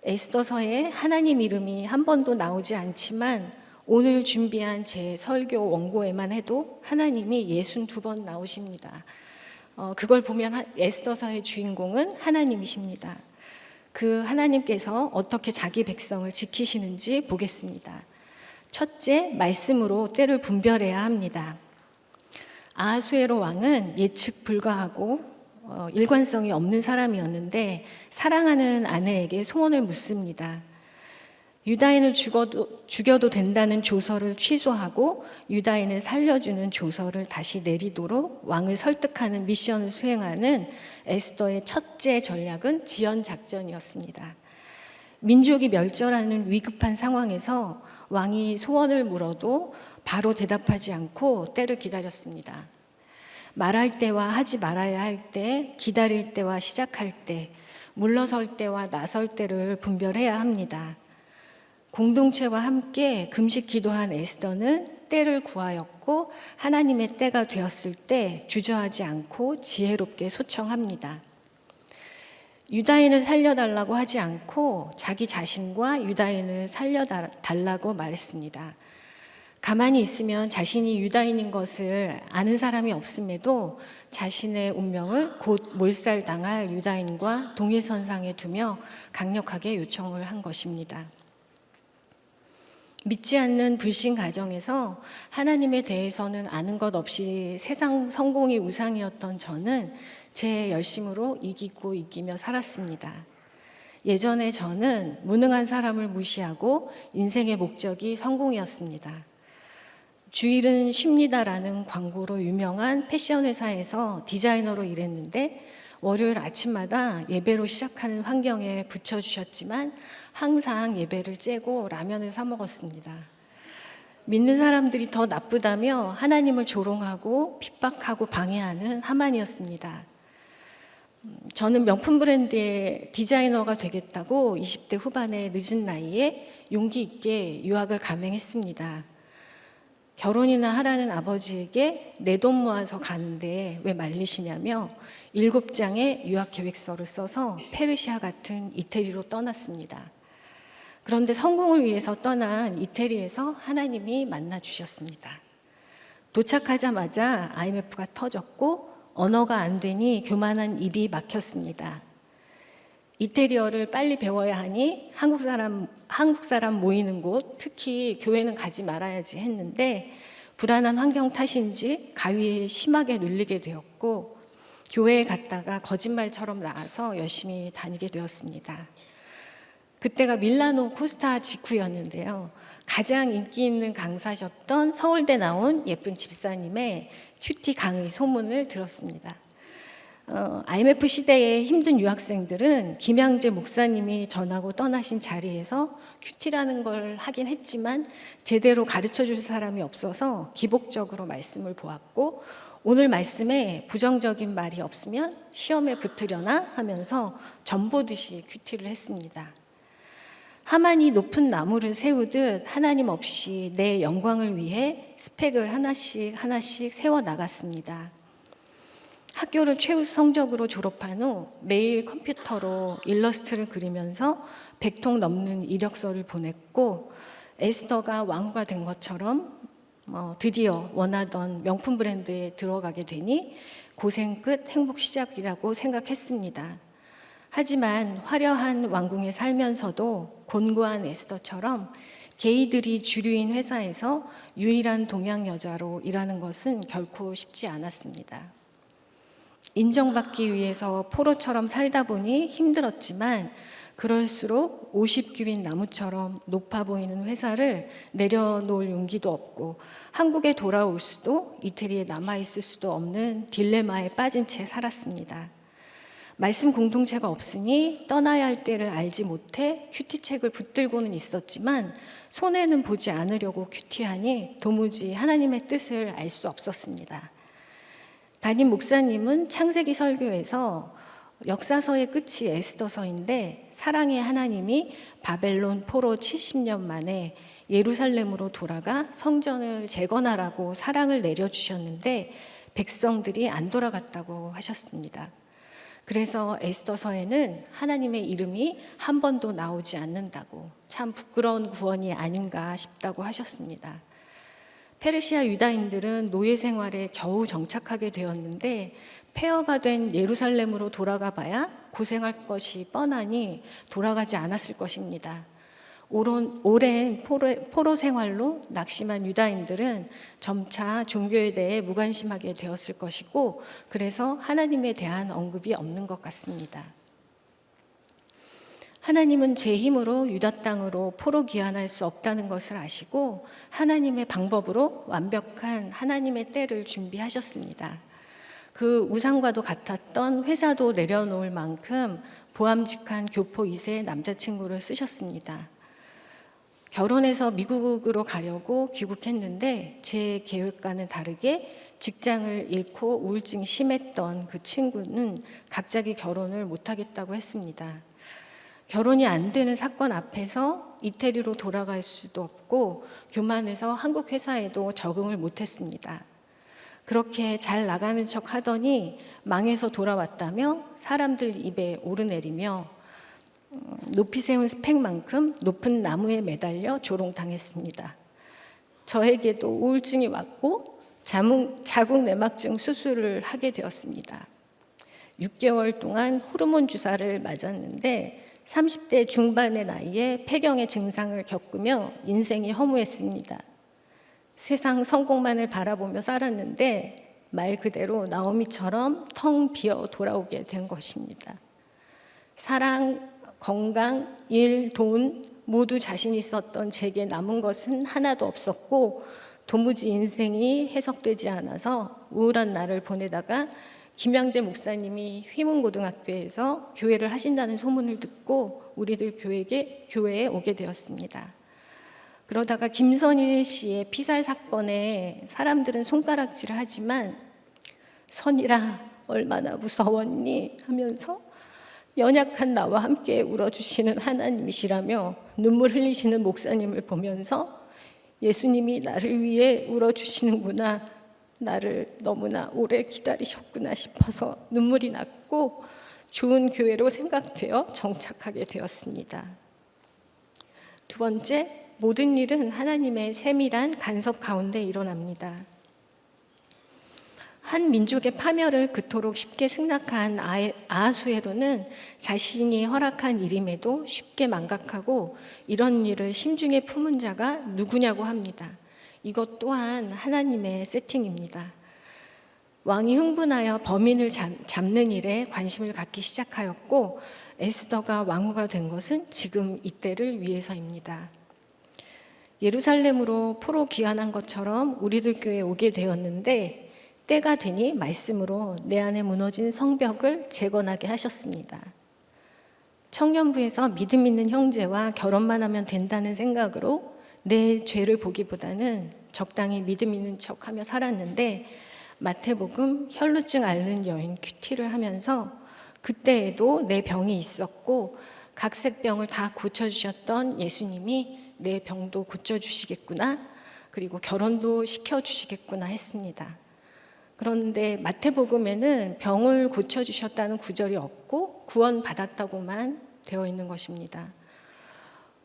에스더서에 하나님 이름이 한 번도 나오지 않지만 오늘 준비한 제 설교 원고에만 해도 하나님이 62번 나오십니다. 그걸 보면 에스더서의 주인공은 하나님이십니다. 그 하나님께서 어떻게 자기 백성을 지키시는지 보겠습니다. 첫째, 말씀으로 때를 분별해야 합니다. 아하수에로 왕은 예측 불가하고 일관성이 없는 사람이었는데 사랑하는 아내에게 소원을 묻습니다. 유다인을 죽여도 된다는 조서를 취소하고 유다인을 살려주는 조서를 다시 내리도록 왕을 설득하는 미션을 수행하는 에스더의 첫째 전략은 지연 작전이었습니다. 민족이 멸절하는 위급한 상황에서 왕이 소원을 물어도 바로 대답하지 않고 때를 기다렸습니다. 말할 때와 하지 말아야 할 때, 기다릴 때와 시작할 때, 물러설 때와 나설 때를 분별해야 합니다. 공동체와 함께 금식 기도한 에스더는 때를 구하였고 하나님의 때가 되었을 때 주저하지 않고 지혜롭게 소청합니다. 유다인을 살려달라고 하지 않고 자기 자신과 유다인을 살려달라고 말했습니다. 가만히 있으면 자신이 유다인인 것을 아는 사람이 없음에도 자신의 운명을 곧 몰살당할 유다인과 동일선상에 두며 강력하게 요청을 한 것입니다. 믿지 않는 불신 가정에서 하나님에 대해서는 아는 것 없이 세상 성공이 우상이었던 저는 제 열심으로 이기며 살았습니다. 예전에 저는 무능한 사람을 무시하고 인생의 목적이 성공이었습니다. 주일은 쉽니다라는 광고로 유명한 패션 회사에서 디자이너로 일했는데 월요일 아침마다 예배로 시작하는 환경에 붙여주셨지만 항상 예배를 째고 라면을 사 먹었습니다. 믿는 사람들이 더 나쁘다며 하나님을 조롱하고 핍박하고 방해하는 하만이었습니다. 저는 명품 브랜드의 디자이너가 되겠다고 20대 후반의 늦은 나이에 용기 있게 유학을 감행했습니다. 결혼이나 하라는 아버지에게 내 돈 모아서 가는데 왜 말리시냐며 7장의 유학 계획서를 써서 페르시아 같은 이태리로 떠났습니다. 그런데 성공을 위해서 떠난 이태리에서 하나님이 만나 주셨습니다. 도착하자마자 IMF가 터졌고 언어가 안 되니 교만한 입이 막혔습니다. 이태리어를 빨리 배워야 하니 한국 사람 모이는 곳, 특히 교회는 가지 말아야지 했는데 불안한 환경 탓인지 가위에 심하게 눌리게 되었고 교회에 갔다가 거짓말처럼 나와서 열심히 다니게 되었습니다. 그때가 밀라노 코스타 직후였는데요. 가장 인기 있는 강사셨던 서울대 나온 예쁜 집사님의 큐티 강의 소문을 들었습니다. IMF 시대의 힘든 유학생들은 김양재 목사님이 전하고 떠나신 자리에서 큐티라는 걸 하긴 했지만 제대로 가르쳐 줄 사람이 없어서 기복적으로 말씀을 보았고 오늘 말씀에 부정적인 말이 없으면 시험에 붙으려나 하면서 전보듯이 큐티를 했습니다. 하만이 높은 나무를 세우듯 하나님 없이 내 영광을 위해 스펙을 하나씩 세워 나갔습니다. 학교를 최우 성적으로 졸업한 후 매일 컴퓨터로 일러스트를 그리면서 100통 넘는 이력서를 보냈고 에스더가 왕후가 된 것처럼 드디어 원하던 명품 브랜드에 들어가게 되니 고생 끝 행복 시작이라고 생각했습니다. 하지만 화려한 왕궁에 살면서도 곤고한 에스더처럼 게이들이 주류인 회사에서 유일한 동양 여자로 일하는 것은 결코 쉽지 않았습니다. 인정받기 위해서 포로처럼 살다 보니 힘들었지만 그럴수록 50규빗 나무처럼 높아 보이는 회사를 내려놓을 용기도 없고 한국에 돌아올 수도 이태리에 남아있을 수도 없는 딜레마에 빠진 채 살았습니다. 말씀 공동체가 없으니 떠나야 할 때를 알지 못해 큐티책을 붙들고는 있었지만 손해는 보지 않으려고 큐티하니 도무지 하나님의 뜻을 알 수 없었습니다. 담임 목사님은 창세기 설교에서 역사서의 끝이 에스더서인데 사랑의 하나님이 바벨론 포로 70년 만에 예루살렘으로 돌아가 성전을 재건하라고 사랑을 내려주셨는데 백성들이 안 돌아갔다고 하셨습니다. 그래서 에스더서에는 하나님의 이름이 한 번도 나오지 않는다고 참 부끄러운 구원이 아닌가 싶다고 하셨습니다. 페르시아 유다인들은 노예 생활에 겨우 정착하게 되었는데 폐허가 된 예루살렘으로 돌아가 봐야 고생할 것이 뻔하니 돌아가지 않았을 것입니다. 오랜 포로 생활로 낙심한 유다인들은 점차 종교에 대해 무관심하게 되었을 것이고 그래서 하나님에 대한 언급이 없는 것 같습니다. 하나님은 제 힘으로 유다 땅으로 포로 귀환할 수 없다는 것을 아시고 하나님의 방법으로 완벽한 하나님의 때를 준비하셨습니다. 그 우상과도 같았던 회사도 내려놓을 만큼 보암직한 교포 2세 남자친구를 쓰셨습니다. 결혼해서 미국으로 가려고 귀국했는데 제 계획과는 다르게 직장을 잃고 우울증이 심했던 그 친구는 갑자기 결혼을 못하겠다고 했습니다. 결혼이 안 되는 사건 앞에서 이태리로 돌아갈 수도 없고 교만해서 한국 회사에도 적응을 못했습니다. 그렇게 잘 나가는 척 하더니 망해서 돌아왔다며 사람들 입에 오르내리며 높이 세운 스펙만큼 높은 나무에 매달려 조롱당했습니다. 저에게도 우울증이 왔고 자궁 내막증 수술을 하게 되었습니다. 6개월 동안 호르몬 주사를 맞았는데 30대 중반의 나이에 폐경의 증상을 겪으며 인생이 허무했습니다. 세상 성공만을 바라보며 살았는데 말 그대로 나오미처럼 텅 비어 돌아오게 된 것입니다. 사랑, 건강, 일, 돈 모두 자신 있었던 제게 남은 것은 하나도 없었고 도무지 인생이 해석되지 않아서 우울한 날을 보내다가 김양재 목사님이 휘문고등학교에서 교회를 하신다는 소문을 듣고 우리들 교회에 오게 되었습니다. 그러다가 김선일 씨의 피살 사건에 사람들은 손가락질을 하지만 선일아 얼마나 무서웠니 하면서 연약한 나와 함께 울어주시는 하나님이시라며 눈물 흘리시는 목사님을 보면서 예수님이 나를 위해 울어주시는구나, 나를 너무나 오래 기다리셨구나 싶어서 눈물이 났고 좋은 교회로 생각되어 정착하게 되었습니다. 두 번째, 모든 일은 하나님의 세밀한 간섭 가운데 일어납니다. 한 민족의 파멸을 그토록 쉽게 승낙한 아하수에로는 자신이 허락한 일임에도 쉽게 망각하고 이런 일을 심중에 품은 자가 누구냐고 합니다. 이것 또한 하나님의 세팅입니다. 왕이 흥분하여 범인을 잡는 일에 관심을 갖기 시작하였고 에스더가 왕후가 된 것은 지금 이때를 위해서입니다. 예루살렘으로 포로 귀환한 것처럼 우리들 교회에 오게 되었는데 때가 되니 말씀으로 내 안에 무너진 성벽을 재건하게 하셨습니다. 청년부에서 믿음 있는 형제와 결혼만 하면 된다는 생각으로 내 죄를 보기보다는 적당히 믿음 있는 척하며 살았는데 마태복음 혈루증 앓는 여인 큐티를 하면서 그때에도 내 병이 있었고 각색병을 다 고쳐주셨던 예수님이 내 병도 고쳐주시겠구나, 그리고 결혼도 시켜주시겠구나 했습니다. 그런데 마태복음에는 병을 고쳐주셨다는 구절이 없고 구원받았다고만 되어 있는 것입니다.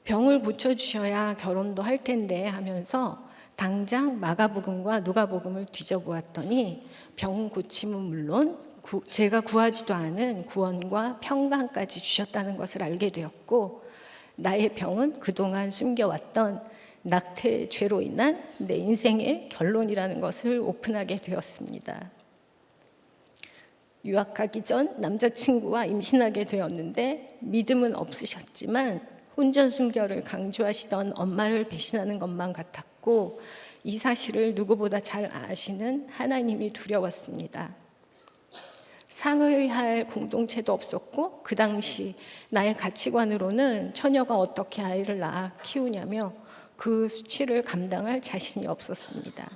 병을 고쳐주셔야 결혼도 할 텐데 하면서 당장 마가복음과 누가복음을 뒤져보았더니 병 고침은 물론 제가 구하지도 않은 구원과 평강까지 주셨다는 것을 알게 되었고 나의 병은 그동안 숨겨왔던 낙태 죄로 인한 내 인생의 결론이라는 것을 오픈하게 되었습니다. 유학하기 전 남자친구와 임신하게 되었는데 믿음은 없으셨지만 혼전순결을 강조하시던 엄마를 배신하는 것만 같았고 이 사실을 누구보다 잘 아시는 하나님이 두려웠습니다. 상의할 공동체도 없었고 그 당시 나의 가치관으로는 처녀가 어떻게 아이를 낳아 키우냐며 그 수치를 감당할 자신이 없었습니다.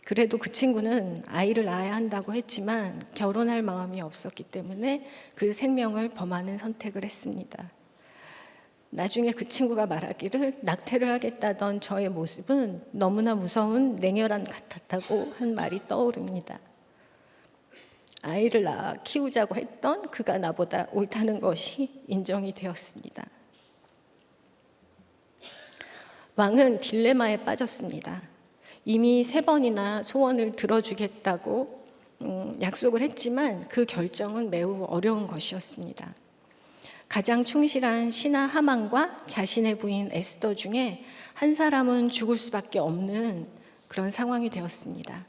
그래도 그 친구는 아이를 낳아야 한다고 했지만 결혼할 마음이 없었기 때문에 그 생명을 범하는 선택을 했습니다. 나중에 그 친구가 말하기를 낙태를 하겠다던 저의 모습은 너무나 무서운 냉혈한 같았다고 한 말이 떠오릅니다. 아이를 낳아 키우자고 했던 그가 나보다 옳다는 것이 인정이 되었습니다. 왕은 딜레마에 빠졌습니다. 이미 3번이나 소원을 들어주겠다고 약속을 했지만 그 결정은 매우 어려운 것이었습니다. 가장 충실한 신하 하만과 자신의 부인 에스더 중에 한 사람은 죽을 수밖에 없는 그런 상황이 되었습니다.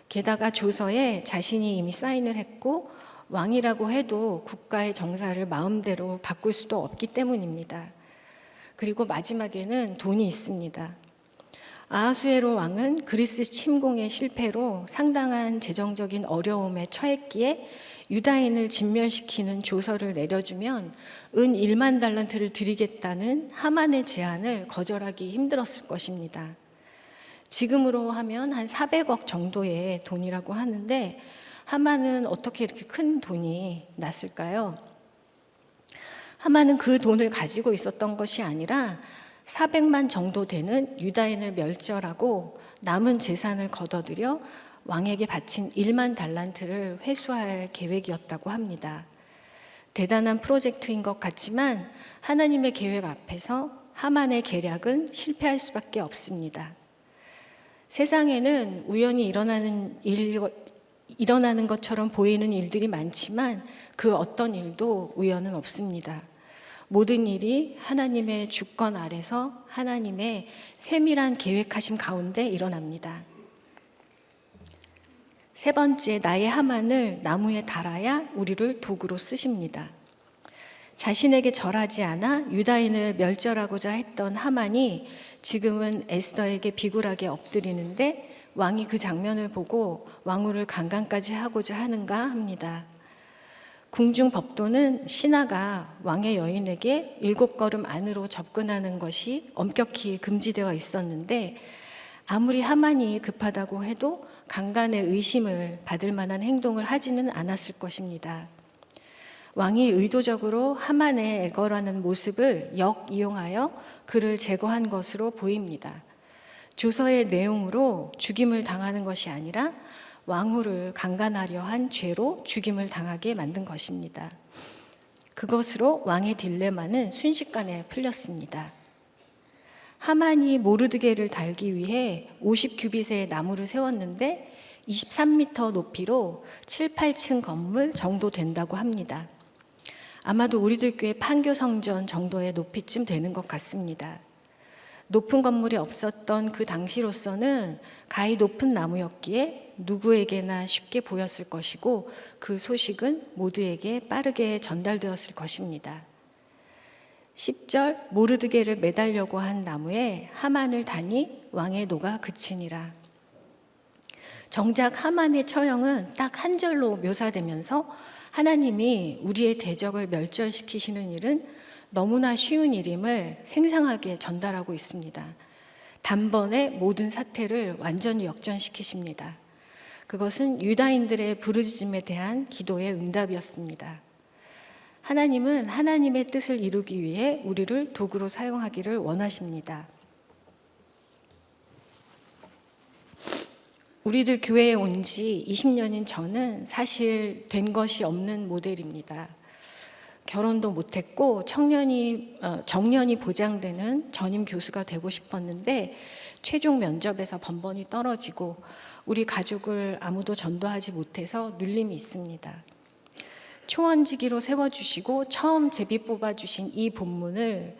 게다가 조서에 자신이 이미 사인을 했고 왕이라고 해도 국가의 정사를 마음대로 바꿀 수도 없기 때문입니다. 그리고 마지막에는 돈이 있습니다. 아하수에로 왕은 그리스 침공의 실패로 상당한 재정적인 어려움에 처했기에 유다인을 진멸시키는 조서를 내려주면 은 1만 달란트를 드리겠다는 하만의 제안을 거절하기 힘들었을 것입니다. 지금으로 하면 한 400억 정도의 돈이라고 하는데 하만은 어떻게 이렇게 큰 돈이 났을까요? 하만은 그 돈을 가지고 있었던 것이 아니라 400만 정도 되는 유다인을 멸절하고 남은 재산을 거둬들여 왕에게 바친 1만 달란트를 회수할 계획이었다고 합니다. 대단한 프로젝트인 것 같지만 하나님의 계획 앞에서 하만의 계략은 실패할 수밖에 없습니다. 세상에는 우연히 일어나는 것처럼 보이는 일들이 많지만 그 어떤 일도 우연은 없습니다. 모든 일이 하나님의 주권 아래서 하나님의 세밀한 계획하심 가운데 일어납니다. 세 번째, 나의 하만을 나무에 달아야 우리를 도구로 쓰십니다. 자신에게 절하지 않아 유다인을 멸절하고자 했던 하만이 지금은 에스더에게 비굴하게 엎드리는데 왕이 그 장면을 보고 왕후를 강간까지 하고자 하는가 합니다. 궁중 법도는 신하가 왕의 여인에게 7걸음 안으로 접근하는 것이 엄격히 금지되어 있었는데 아무리 하만이 급하다고 해도 강간의 의심을 받을 만한 행동을 하지는 않았을 것입니다. 왕이 의도적으로 하만의 애걸하는 모습을 역이용하여 그를 제거한 것으로 보입니다. 조서의 내용으로 죽임을 당하는 것이 아니라 왕후를 강간하려 한 죄로 죽임을 당하게 만든 것입니다. 그것으로 왕의 딜레마는 순식간에 풀렸습니다. 하만이 모르드게를 달기 위해 50규빗의 나무를 세웠는데 23m 높이로 7, 8층 건물 정도 된다고 합니다. 아마도 우리들 교회 판교 성전 정도의 높이쯤 되는 것 같습니다. 높은 건물이 없었던 그 당시로서는 가히 높은 나무였기에 누구에게나 쉽게 보였을 것이고 그 소식은 모두에게 빠르게 전달되었을 것입니다. 10절 모르드게를 매달려고 한 나무에 하만을 다니 왕의 노가 그치니라. 정작 하만의 처형은 딱 한 절로 묘사되면서 하나님이 우리의 대적을 멸절시키시는 일은 너무나 쉬운 일임을 생생하게 전달하고 있습니다. 단번에 모든 사태를 완전히 역전시키십니다. 그것은 유다인들의 부르짖음에 대한 기도의 응답이었습니다. 하나님은 하나님의 뜻을 이루기 위해 우리를 도구로 사용하기를 원하십니다. 우리들 교회에 온 지 20년인 저는 사실 된 것이 없는 모델입니다. 결혼도 못했고 정년이 보장되는 전임 교수가 되고 싶었는데 최종 면접에서 번번이 떨어지고 우리 가족을 아무도 전도하지 못해서 눌림이 있습니다. 초원지기로 세워주시고 처음 제비 뽑아주신 이 본문을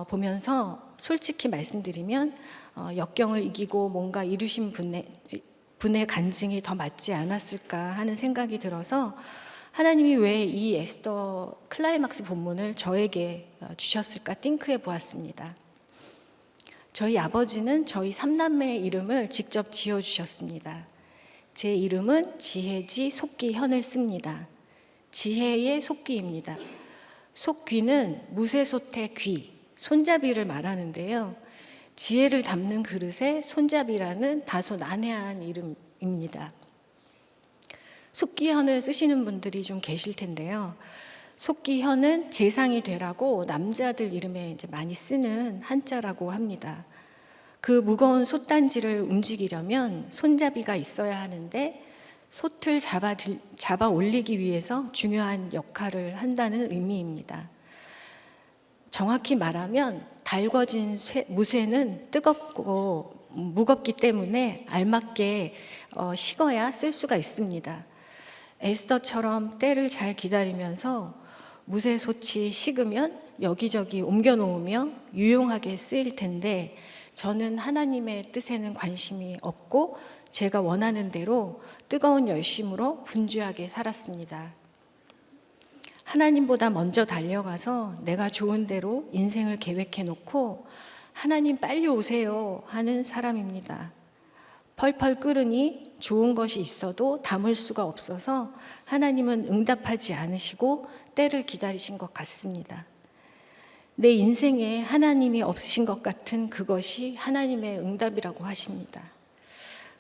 보면서 솔직히 말씀드리면 역경을 이기고 뭔가 이루신 분의 간증이 더 맞지 않았을까 하는 생각이 들어서 하나님이 왜 이 에스더 클라이막스 본문을 저에게 주셨을까 띵크해 보았습니다. 저희 아버지는 저희 3남매의 이름을 직접 지어주셨습니다. 제 이름은 지혜지 속기현을 씁니다. 지혜의 속기입니다. 속귀는 무쇠솥의 귀, 손잡이를 말하는데요. 지혜를 담는 그릇에 손잡이라는 다소 난해한 이름입니다. 속기현을 쓰시는 분들이 좀 계실 텐데요. 속기현은 재상이 되라고 남자들 이름에 이제 많이 쓰는 한자라고 합니다. 그 무거운 솥단지를 움직이려면 손잡이가 있어야 하는데 솥을 잡아 올리기 위해서 중요한 역할을 한다는 의미입니다. 정확히 말하면 달궈진 무쇠는 뜨겁고 무겁기 때문에 알맞게 식어야 쓸 수가 있습니다. 에스더처럼 때를 잘 기다리면서 무쇠솥이 식으면 여기저기 옮겨 놓으며 유용하게 쓰일 텐데 저는 하나님의 뜻에는 관심이 없고 제가 원하는 대로 뜨거운 열심으로 분주하게 살았습니다. 하나님보다 먼저 달려가서 내가 좋은 대로 인생을 계획해 놓고 하나님 빨리 오세요 하는 사람입니다. 펄펄 끓으니 좋은 것이 있어도 담을 수가 없어서 하나님은 응답하지 않으시고 때를 기다리신 것 같습니다. 내 인생에 하나님이 없으신 것 같은 그것이 하나님의 응답이라고 하십니다.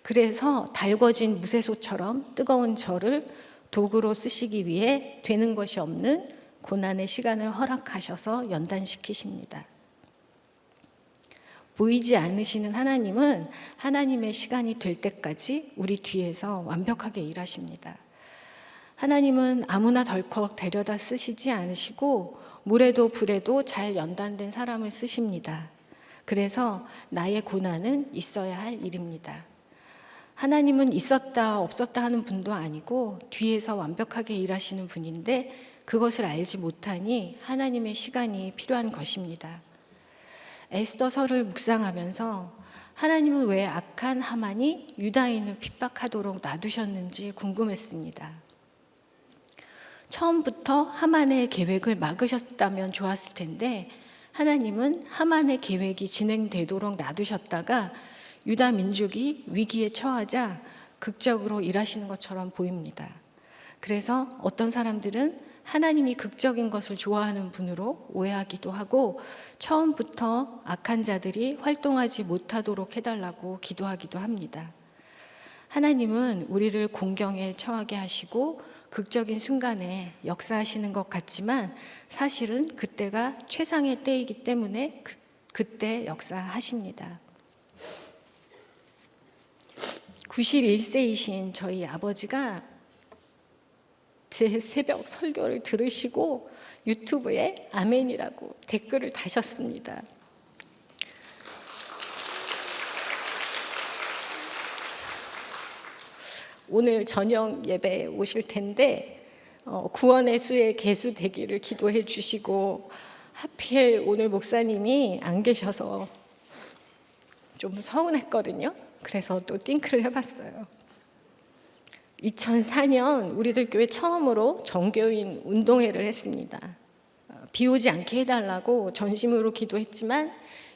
그래서 달궈진 무쇠소처럼 뜨거운 저를 도구로 쓰시기 위해 되는 것이 없는 고난의 시간을 허락하셔서 연단시키십니다. 보이지 않으시는 하나님은 하나님의 시간이 될 때까지 우리 뒤에서 완벽하게 일하십니다. 하나님은 아무나 덜컥 데려다 쓰시지 않으시고 물에도 불에도 잘 연단된 사람을 쓰십니다. 그래서 나의 고난은 있어야 할 일입니다. 하나님은 있었다 없었다 하는 분도 아니고 뒤에서 완벽하게 일하시는 분인데 그것을 알지 못하니 하나님의 시간이 필요한 것입니다. 에스더서를 묵상하면서 하나님은 왜 악한 하만이 유다인을 핍박하도록 놔두셨는지 궁금했습니다. 처음부터 하만의 계획을 막으셨다면 좋았을 텐데 하나님은 하만의 계획이 진행되도록 놔두셨다가 유다 민족이 위기에 처하자 극적으로 일하시는 것처럼 보입니다. 그래서 어떤 사람들은 하나님이 극적인 것을 좋아하는 분으로 오해하기도 하고 처음부터 악한 자들이 활동하지 못하도록 해달라고 기도하기도 합니다. 하나님은 우리를 공경에 처하게 하시고 극적인 순간에 역사하시는 것 같지만 사실은 그때가 최상의 때이기 때문에 그때 역사하십니다. 91세이신 저희 아버지가 제 새벽 설교를 들으시고 유튜브에 아멘이라고 댓글을 다셨습니다. 오늘 저녁 예배에 오실 텐데 구원의 수에 계수되기를 기도해 주시고 하필 오늘 목사님이 안 계셔서 좀 서운했거든요. 그래서 또 띵크를 해봤어요. 2004년 우리들 교회 처음으로 정교인 운동회를 했습니다. 비 오지 않게 해달라고 전심으로 기도했지만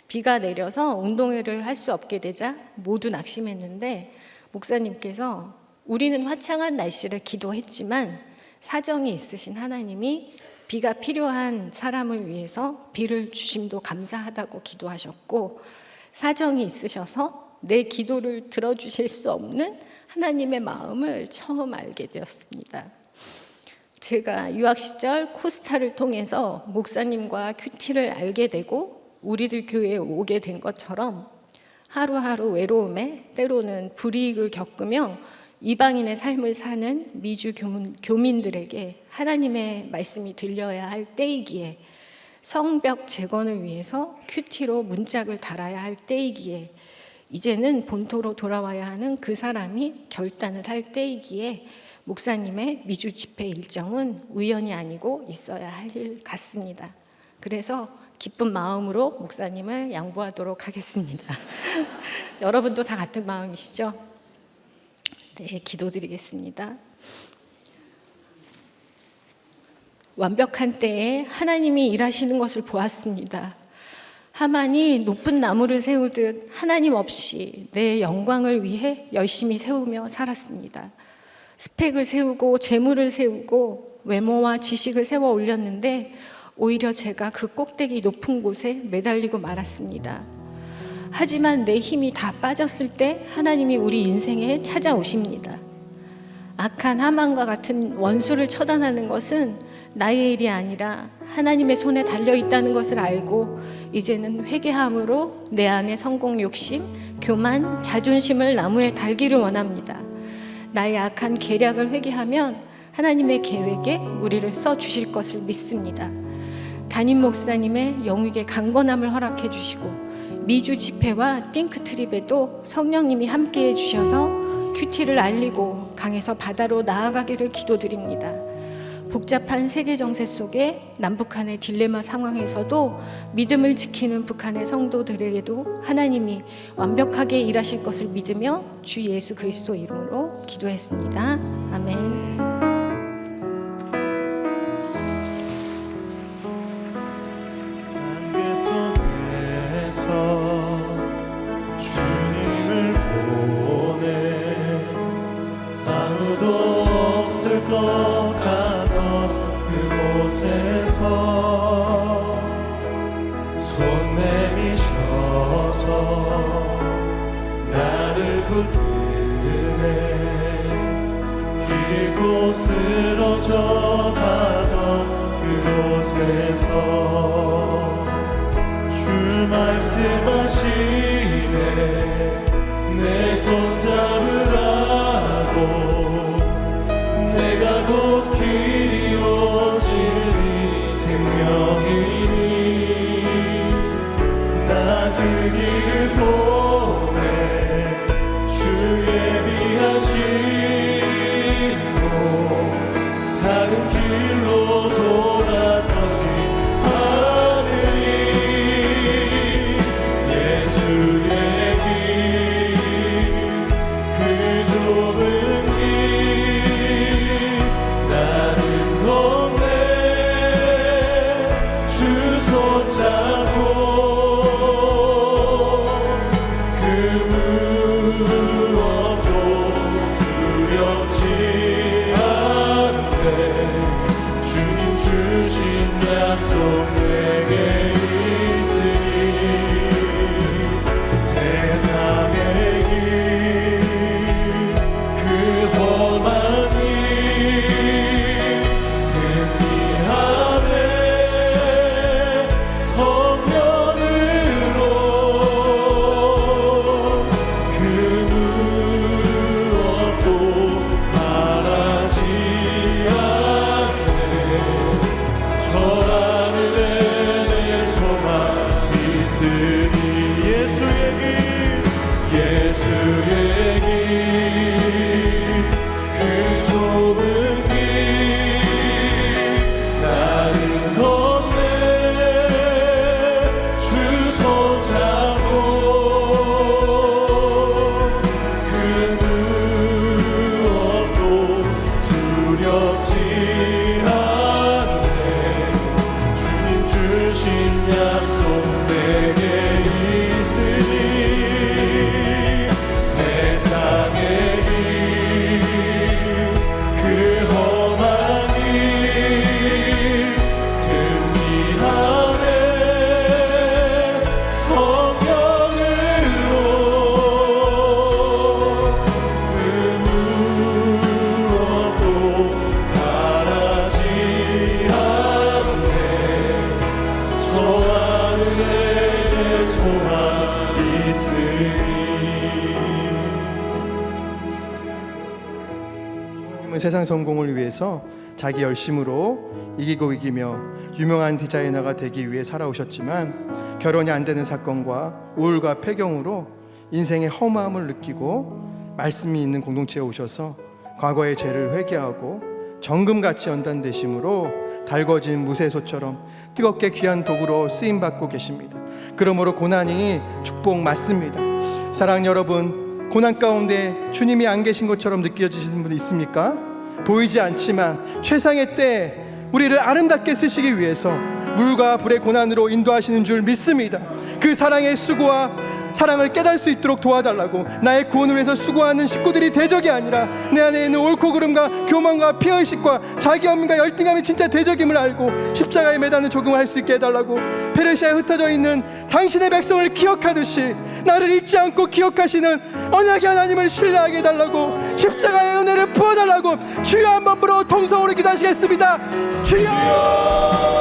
비가 내려서 운동회를 할 수 없게 되자 모두 낙심했는데 목사님께서 우리는 화창한 날씨를 기도했지만 사정이 있으신 하나님이 비가 필요한 사람을 위해서 비를 주심도 감사하다고 기도하셨고 사정이 있으셔서 내 기도를 들어주실 수 없는 하나님의 마음을 처음 알게 되었습니다. 제가 유학 시절 코스타를 통해서 목사님과 큐티를 알게 되고 우리들 교회에 오게 된 것처럼 하루하루 외로움에 때로는 불이익을 겪으며 이방인의 삶을 사는 미주 교민들에게 하나님의 말씀이 들려야 할 때이기에 성벽 재건을 위해서 큐티로 문짝을 달아야 할 때이기에 이제는 본토로 돌아와야 하는 그 사람이 결단을 할 때이기에 목사님의 미주 집회 일정은 우연이 아니고 있어야 할 일 같습니다. 그래서 기쁜 마음으로 목사님을 양보하도록 하겠습니다. 여러분도 다 같은 마음이시죠? 네, 기도드리겠습니다. 완벽한 때에 하나님이 일하시는 것을 보았습니다. 하만이 높은 나무를 세우듯 하나님 없이 내 영광을 위해 열심히 세우며 살았습니다. 스펙을 세우고 재물을 세우고 외모와 지식을 세워 올렸는데 오히려 제가 그 꼭대기 높은 곳에 매달리고 말았습니다. 하지만 내 힘이 다 빠졌을 때 하나님이 우리 인생에 찾아오십니다. 악한 하만과 같은 원수를 처단하는 것은 나의 일이 아니라 하나님의 손에 달려있다는 것을 알고 이제는 회개함으로 내 안의 성공 욕심, 교만, 자존심을 나무에 달기를 원합니다. 나의 악한 계략을 회개하면 하나님의 계획에 우리를 써주실 것을 믿습니다. 담임 목사님의 영육의 강건함을 허락해 주시고 미주 집회와 띵크트립에도 성령님이 함께해 주셔서 큐티를 알리고 강에서 바다로 나아가기를 기도드립니다. 복잡한 세계 정세 속에 남북한의 딜레마 상황에서도 믿음을 지키는 북한의 성도들에게도 하나님이 완벽하게 일하실 것을 믿으며 주 예수 그리스도 이름으로 기도했습니다. 아멘. 길고 쓰러져 가던 그곳에서 주 말씀하시네 내 손 잡으라고 내가 곧 길이요 진리 생명이니 나 그 길을 보내 주 예비하시고 다른 길로 돌아서지 않으리 예수의 길 그 좁은 길 나는 건네 주 손잡고 그 무엇도 두렵지 않네 주님 주신 약속 내게 있으니 세상의 길 그 험한 길 승리하네 성령으로 그 무엇도 바라지 않네 저 하늘에 내 소망 있으니 예수의 길 그 좁은 길 나는 건네 주 손잡고 그 무엇도 두렵지 않네 주님 주신 약속 내게 있으니 세상의 길 그 험한 길 승리하네 성령으로 그 무엇도 바라지 않네 저 하늘에 내 소망 있으니 주님은 세상 성공을 위해서 자기 열심으로 이기고 이기며 유명한 디자이너가 되기 위해 살아오셨지만 결혼이 안 되는 사건과 우울과 폐경으로 인생의 허무함을 느끼고 말씀이 있는 공동체에 오셔서 과거의 죄를 회개하고 정금같이 연단되심으로 달궈진 무쇠소처럼 뜨겁게 귀한 도구로 쓰임받고 계십니다. 그러므로 고난이 축복 맞습니다. 사랑하는 여러분, 고난 가운데 주님이 안 계신 것처럼 느껴지시는 분 있습니까? 보이지 않지만 최상의 때에 우리를 아름답게 쓰시기 위해서 물과 불의 고난으로 인도하시는 줄 믿습니다. 그 사랑의 수고와 사랑을 깨달을 수 있도록 도와달라고 나의 구원을 위해서 수고하는 식구들이 대적이 아니라 내 안에 있는 옳고 그름과 교만과 피의식과 자기 연민과 열등감이 진짜 대적임을 알고 십자가에 매다는 적응을 할 수 있게 해달라고 페르시아에 흩어져 있는 당신의 백성을 기억하듯이 나를 잊지 않고 기억하시는 언약의 하나님을 신뢰하게 해달라고 십자가의 은혜를 부어달라고 주여 한번 부르고 통성으로 기도하시겠습니다. 주여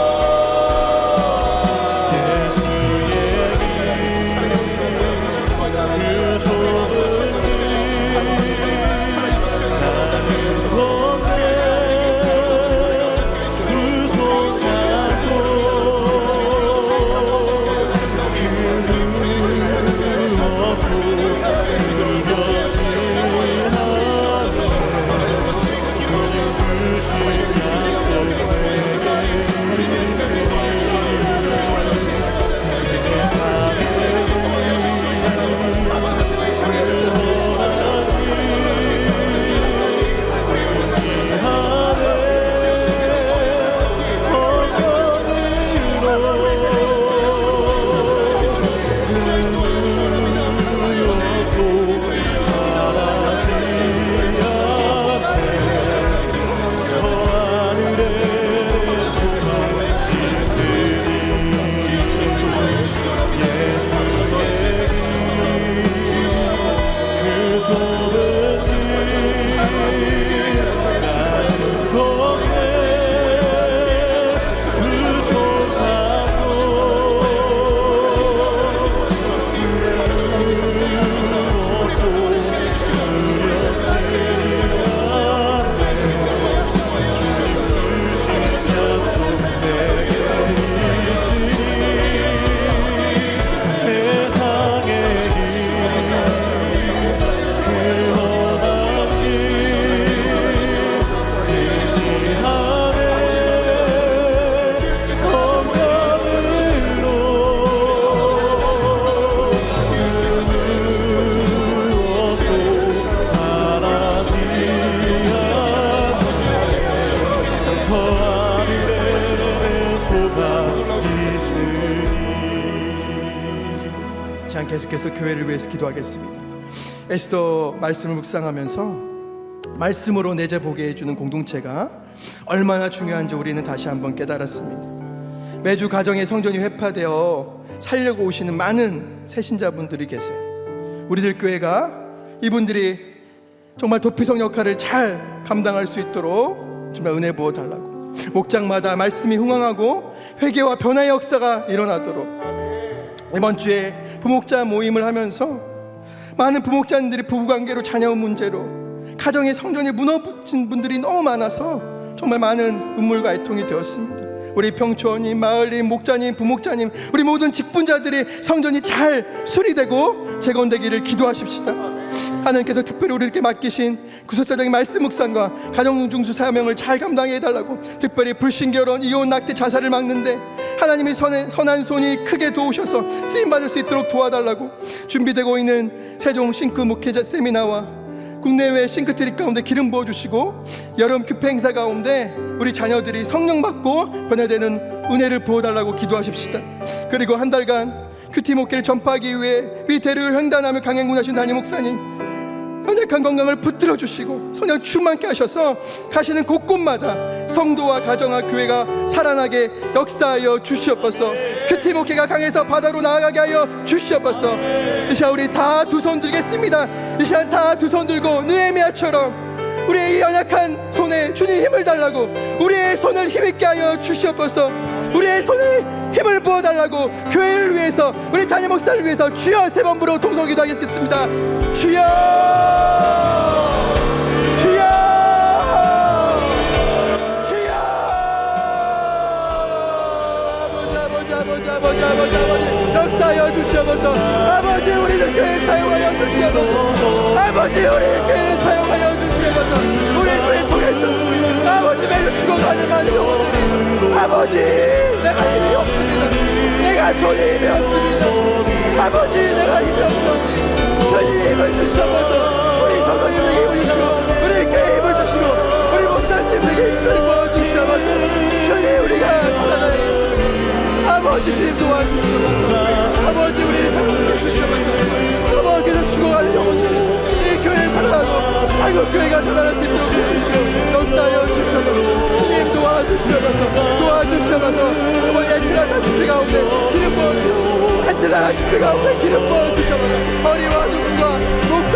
계속해서 교회를 위해서 기도하겠습니다. 에스더 말씀을 묵상하면서 말씀으로 내재 보게 해주는 공동체가 얼마나 중요한지 우리는 다시 한번 깨달았습니다. 매주 가정의 성전이 회파되어 살려고 오시는 많은 새신자분들이 계세요. 우리들 교회가 이분들이 정말 도피성 역할을 잘 감당할 수 있도록 정말 은혜 부어 달라고, 목장마다 말씀이 흥황하고 회개와 변화의 역사가 일어나도록, 이번 주에 부목자 모임을 하면서 많은 부목자님들이 부부관계로 자녀 문제로 가정의 성전이 무너진 분들이 너무 많아서 정말 많은 눈물과 애통이 되었습니다. 우리 평초님, 마을님, 목자님, 부목자님, 우리 모든 직분자들이 성전이 잘 수리되고 재건되기를 기도하십시다. 하나님께서 특별히 우리에게 맡기신 구속사적인 말씀 묵상과 가정중수 사명을 잘 감당해 달라고, 특별히 불신결혼, 이혼, 낙태, 자살을 막는데 하나님이 선한 손이 크게 도우셔서 쓰임받을 수 있도록 도와달라고, 준비되고 있는 세종 싱크 목회자 세미나와 국내외 싱크트리 가운데 기름 부어주시고, 여름 큐페 행사 가운데 우리 자녀들이 성령 받고 변화되는 은혜를 부어달라고 기도하십시다. 그리고 한 달간 큐티 목회를 전파하기 위해 미대를 횡단하며 강행군하신 담임 목사님, 연약한 건강을 붙들어 주시고 성령 충만케 하셔서 가시는 곳곳마다 성도와 가정과 교회가 살아나게 역사하여 주시옵소서. 큐티 목회가 강해서 바다로 나아가게 하여 주시옵소서. 이 시간 우리 다 두 손 들겠습니다. 이 시간 다 두 손 들고 느헤미야처럼 우리의 이 연약한 손에 주님 힘을 달라고, 우리의 손을 힘있게 하여 주시옵소서. 우리의 손에 힘을 부어달라고, 교회를 위해서, 우리 담임 목사를 위해서 주여 세 번 부르고 동성 기도하겠습니다. 주여, 주여, 주여. 아버지 역사하여 주시옵소서. 아버지 우리를 교회에 사용하여 주시옵소서. 아버지 우리 교회를 사용하여 주시옵소서. 우리 교회 통해서 아버지 매주 죽어가는 많은 영혼들이, 아버지 내가 힘이 없습니다. 내가 손에 힘이 없습니다. 아버지 내가 힘이 없어. 주님 힘을 주시옵소서. 우리 성도님에게 힘을 주시고, 우리 교회에 힘을 주시고, 우리 목사님에게 힘을 부어주시옵소서. 주님 우리가 살아나겠습니다. 아버지 주님 도와주시옵소서. 아버지 우리를 사랑해 주시옵소서. 아버지께서 죽어가는 영혼들이 이 교회를 살아나고 한국 교회가 살아날 수 있도록 도와주시고 역사하여 주시옵소서. 주님 도와주시옵소서. 도와주시옵소서. 아버지 에트라 산지대 가운데 기름 부어주시옵소서. 에트라 산지대 가운데 기름 부어주시옵소서. 허리와 눈과 목과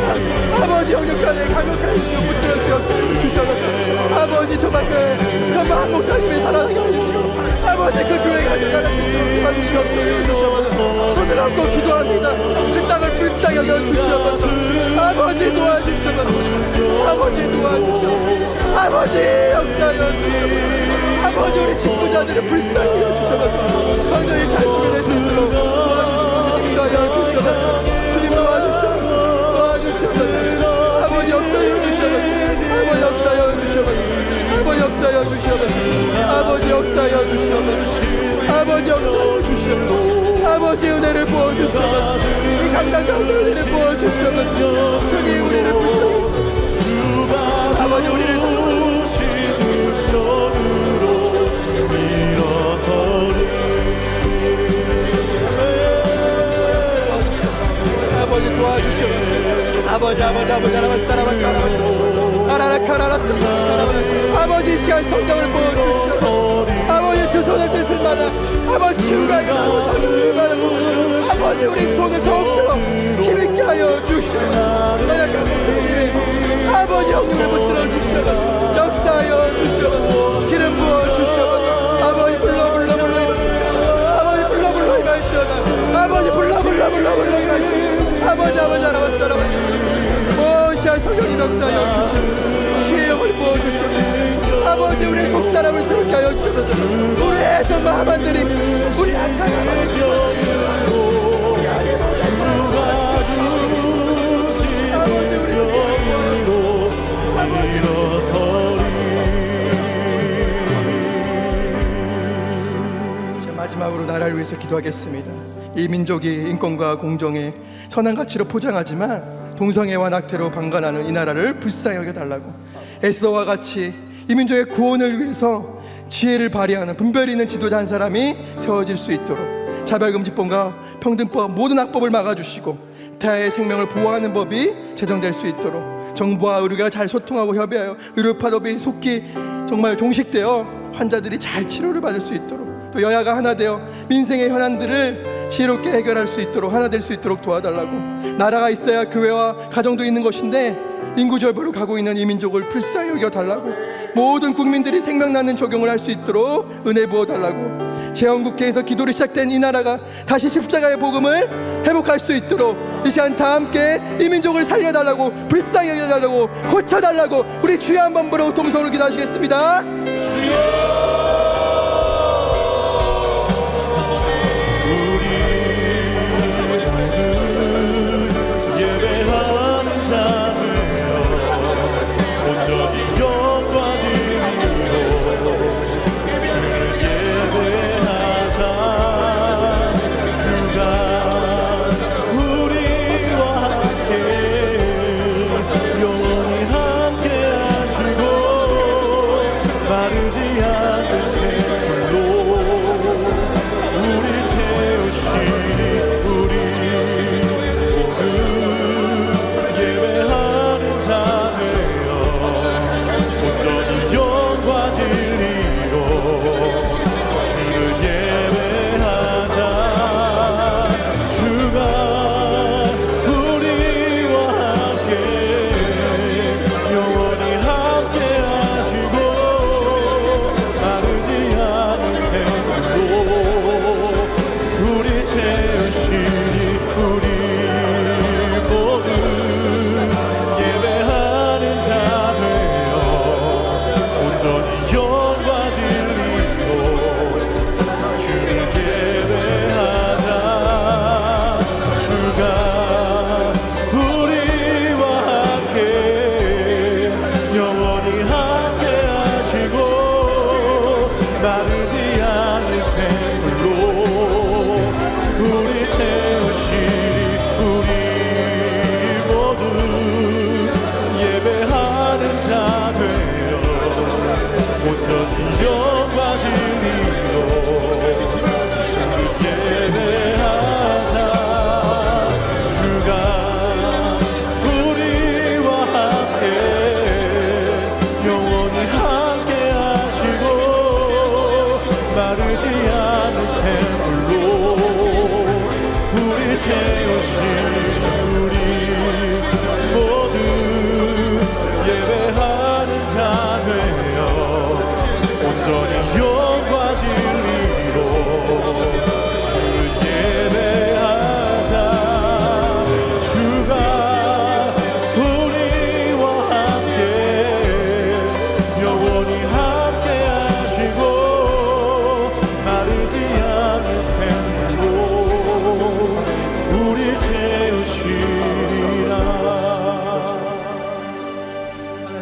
아버지 영역간에 강력한 힘을 붙들어 주시옵소서. 아버지 정말 한 목사님이 살아나게 해주시고, 아버지 그 교회가 살아날 수 있도록 도와주시옵소서. 손을 얹고 기도합니다. 그 땅을 불쌍히 여겨 주시옵소서. 아버지 도와주시옵소서. 아버지 도와주시옵소서. 아버지 역사하여 주시옵소서. 아버지 우리 직분자들을 불쌍히 여겨 주시옵소서. 성전이 잘 준비될 수 있도록 도와주시고 주님 인도하여 주시옵소서. 주님 도와주시옵소서. 도와주시옵소서. 아버지 역사하여 주시옵소서. 아버지 역사하여 주시옵소서. 아버지 역사하여 주시옵소서. 아버지 역사하여 주시옵소서. 아버지 역사하여 주시옵소서. 아버지 은혜를 부어주시옵소서. 이 강단 가운데 은혜를 부어주시옵소서. 주님 우리를 불쌍히 아버지 우리를 아버지 도와주시옵소서. 아버지 아버지 시간 성경을 보여주시옵소서. 아버지 두 손을 뜻을 받아 아버지 치유가 일어나고 성령을 받고, 아버지 우리 손을 더욱더 힘있게 하여 주시옵소서. 연약한 목사님 아버지 영웅을 붙들어 주시옵소서. 역사하여 주시옵소서. 기름 부어 주시옵소서. 아버지 불러 임하시옵소서. 아버지 불러 임하시옵소서. 아버지 불러 임하시옵소서. 아버지 오 시간 성령님 역사하여 주시옵소서. 주의 영을 부어주시옵소서. 아버지 우리의 속사람을 새롭게 하여 주시옵소서. 우리의 정말 하만들이 우리 악한 하만을 주옵소서. 아버지 우리 마지막으로 나라를 위해서 기도하겠습니다. 이 민족이 인권과 공정의 선한 가치로 포장하지만 동성애와 낙태로 방관하는 이 나라를 불쌍히 여겨달라고, 에스더와 같이 이 민족의 구원을 위해서 지혜를 발휘하는 분별이 있는 지도자 한 사람이 세워질 수 있도록, 차별금지법과 평등법 모든 악법을 막아주시고 타의 생명을 보호하는 법이 제정될 수 있도록 정부와 의료가 잘 소통하고 협의하여 의료파업이 속히 정말 종식되어 환자들이 잘 치료를 받을 수 있도록, 또 여야가 하나 되어 민생의 현안들을 지혜롭게 해결할 수 있도록 하나 될 수 있도록 도와달라고. 나라가 있어야 교회와 가정도 있는 것인데 인구 절벽으로 가고 있는 이 민족을 불쌍히 여겨달라고. 모든 국민들이 생명나는 적용을 할 수 있도록 은혜 부어달라고. 제헌국회에서 기도로 시작된 이 나라가 다시 십자가의 복음을 회복할 수 있도록 이 시간 다 함께 이 민족을 살려달라고, 불쌍히 여겨달라고, 고쳐달라고 우리 주여 한번 부르고 동성으로 기도하시겠습니다.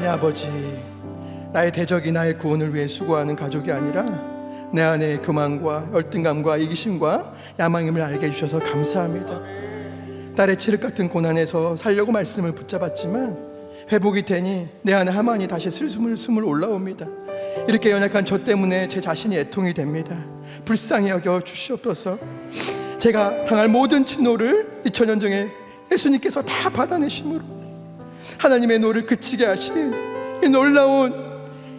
아버지, 나의 대적이 나의 구원을 위해 수고하는 가족이 아니라 내 안에 교만과 열등감과 이기심과 야망임을 알게 해주셔서 감사합니다. 딸의 칠흑 같은 고난에서 살려고 말씀을 붙잡았지만 회복이 되니 내 안에 하만이 다시 슬슬 올라옵니다. 이렇게 연약한 저 때문에 제 자신이 애통이 됩니다. 불쌍히 여겨 주시옵소서. 제가 당할 모든 진노를 2000년 전에 예수님께서 다 받아내심으로 하나님의 노를 그치게 하신 이 놀라운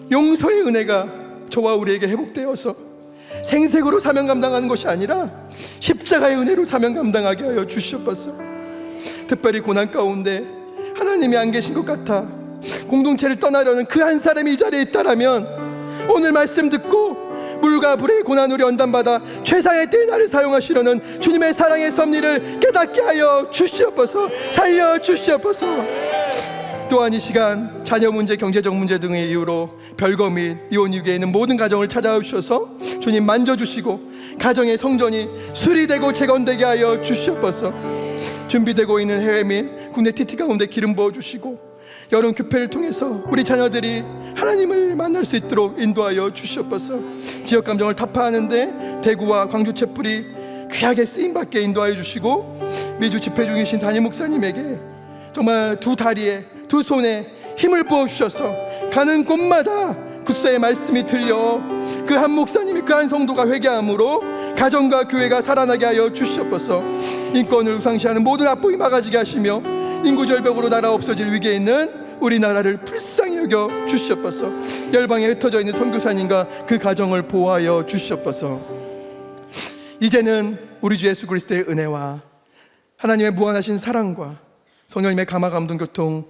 용서의 은혜가 저와 우리에게 회복되어서 생색으로 사명 감당하는 것이 아니라 십자가의 은혜로 사명 감당하게 하여 주시옵소서. 특별히 고난 가운데 하나님이 안 계신 것 같아 공동체를 떠나려는 그 한 사람이 이 자리에 있다라면 오늘 말씀 듣고 물과 불의 고난으로 연단받아 최상의 때에 나를 사용하시려는 주님의 사랑의 섭리를 깨닫게 하여 주시옵소서. 살려 주시옵소서. 또한 이 시간 자녀 문제, 경제적 문제 등의 이유로 별거 및 이혼 이후에 있는 모든 가정을 찾아와 주셔서 주님 만져주시고 가정의 성전이 수리되고 재건되게 하여 주시옵소서. 준비되고 있는 해외 및 국내 TT 가운데 기름 부어주시고 여름 교회를 통해서 우리 자녀들이 하나님을 만날 수 있도록 인도하여 주시옵소서. 지역 감정을 타파하는데 대구와 광주 촛불이 귀하게 쓰임받게 인도하여 주시고 미주 집회 중이신 담임 목사님에게 정말 두 다리에 두 손에 힘을 부어주셔서 가는 곳마다 구세의 말씀이 들려 그 한 목사님이 그 한 성도가 회개함으로 가정과 교회가 살아나게 하여 주시옵소서. 인권을 우상시하는 모든 압박이 막아지게 하시며 인구절벽으로 나라 없어질 위기에 있는 우리나라를 불쌍히 여겨 주시옵소서. 열방에 흩어져 있는 선교사님과 그 가정을 보호하여 주시옵소서. 이제는 우리 주 예수 그리스도의 은혜와 하나님의 무한하신 사랑과 성령님의 감화 감동 교통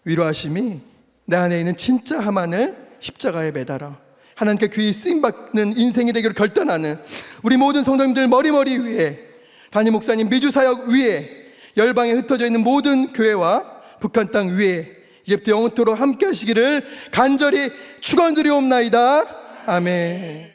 위로하심이 내 안에 있는 진짜 하만을 십자가에 매달아 하나님께 귀히 쓰임받는 인생이 되기를 결단하는 우리 모든 성도님들 머리머리 위에, 담임 목사님 미주 사역 위에, 열방에 흩어져 있는 모든 교회와 북한 땅 위에 이제부터 영원토록 함께 하시기를 간절히 축원드리옵나이다. 아멘.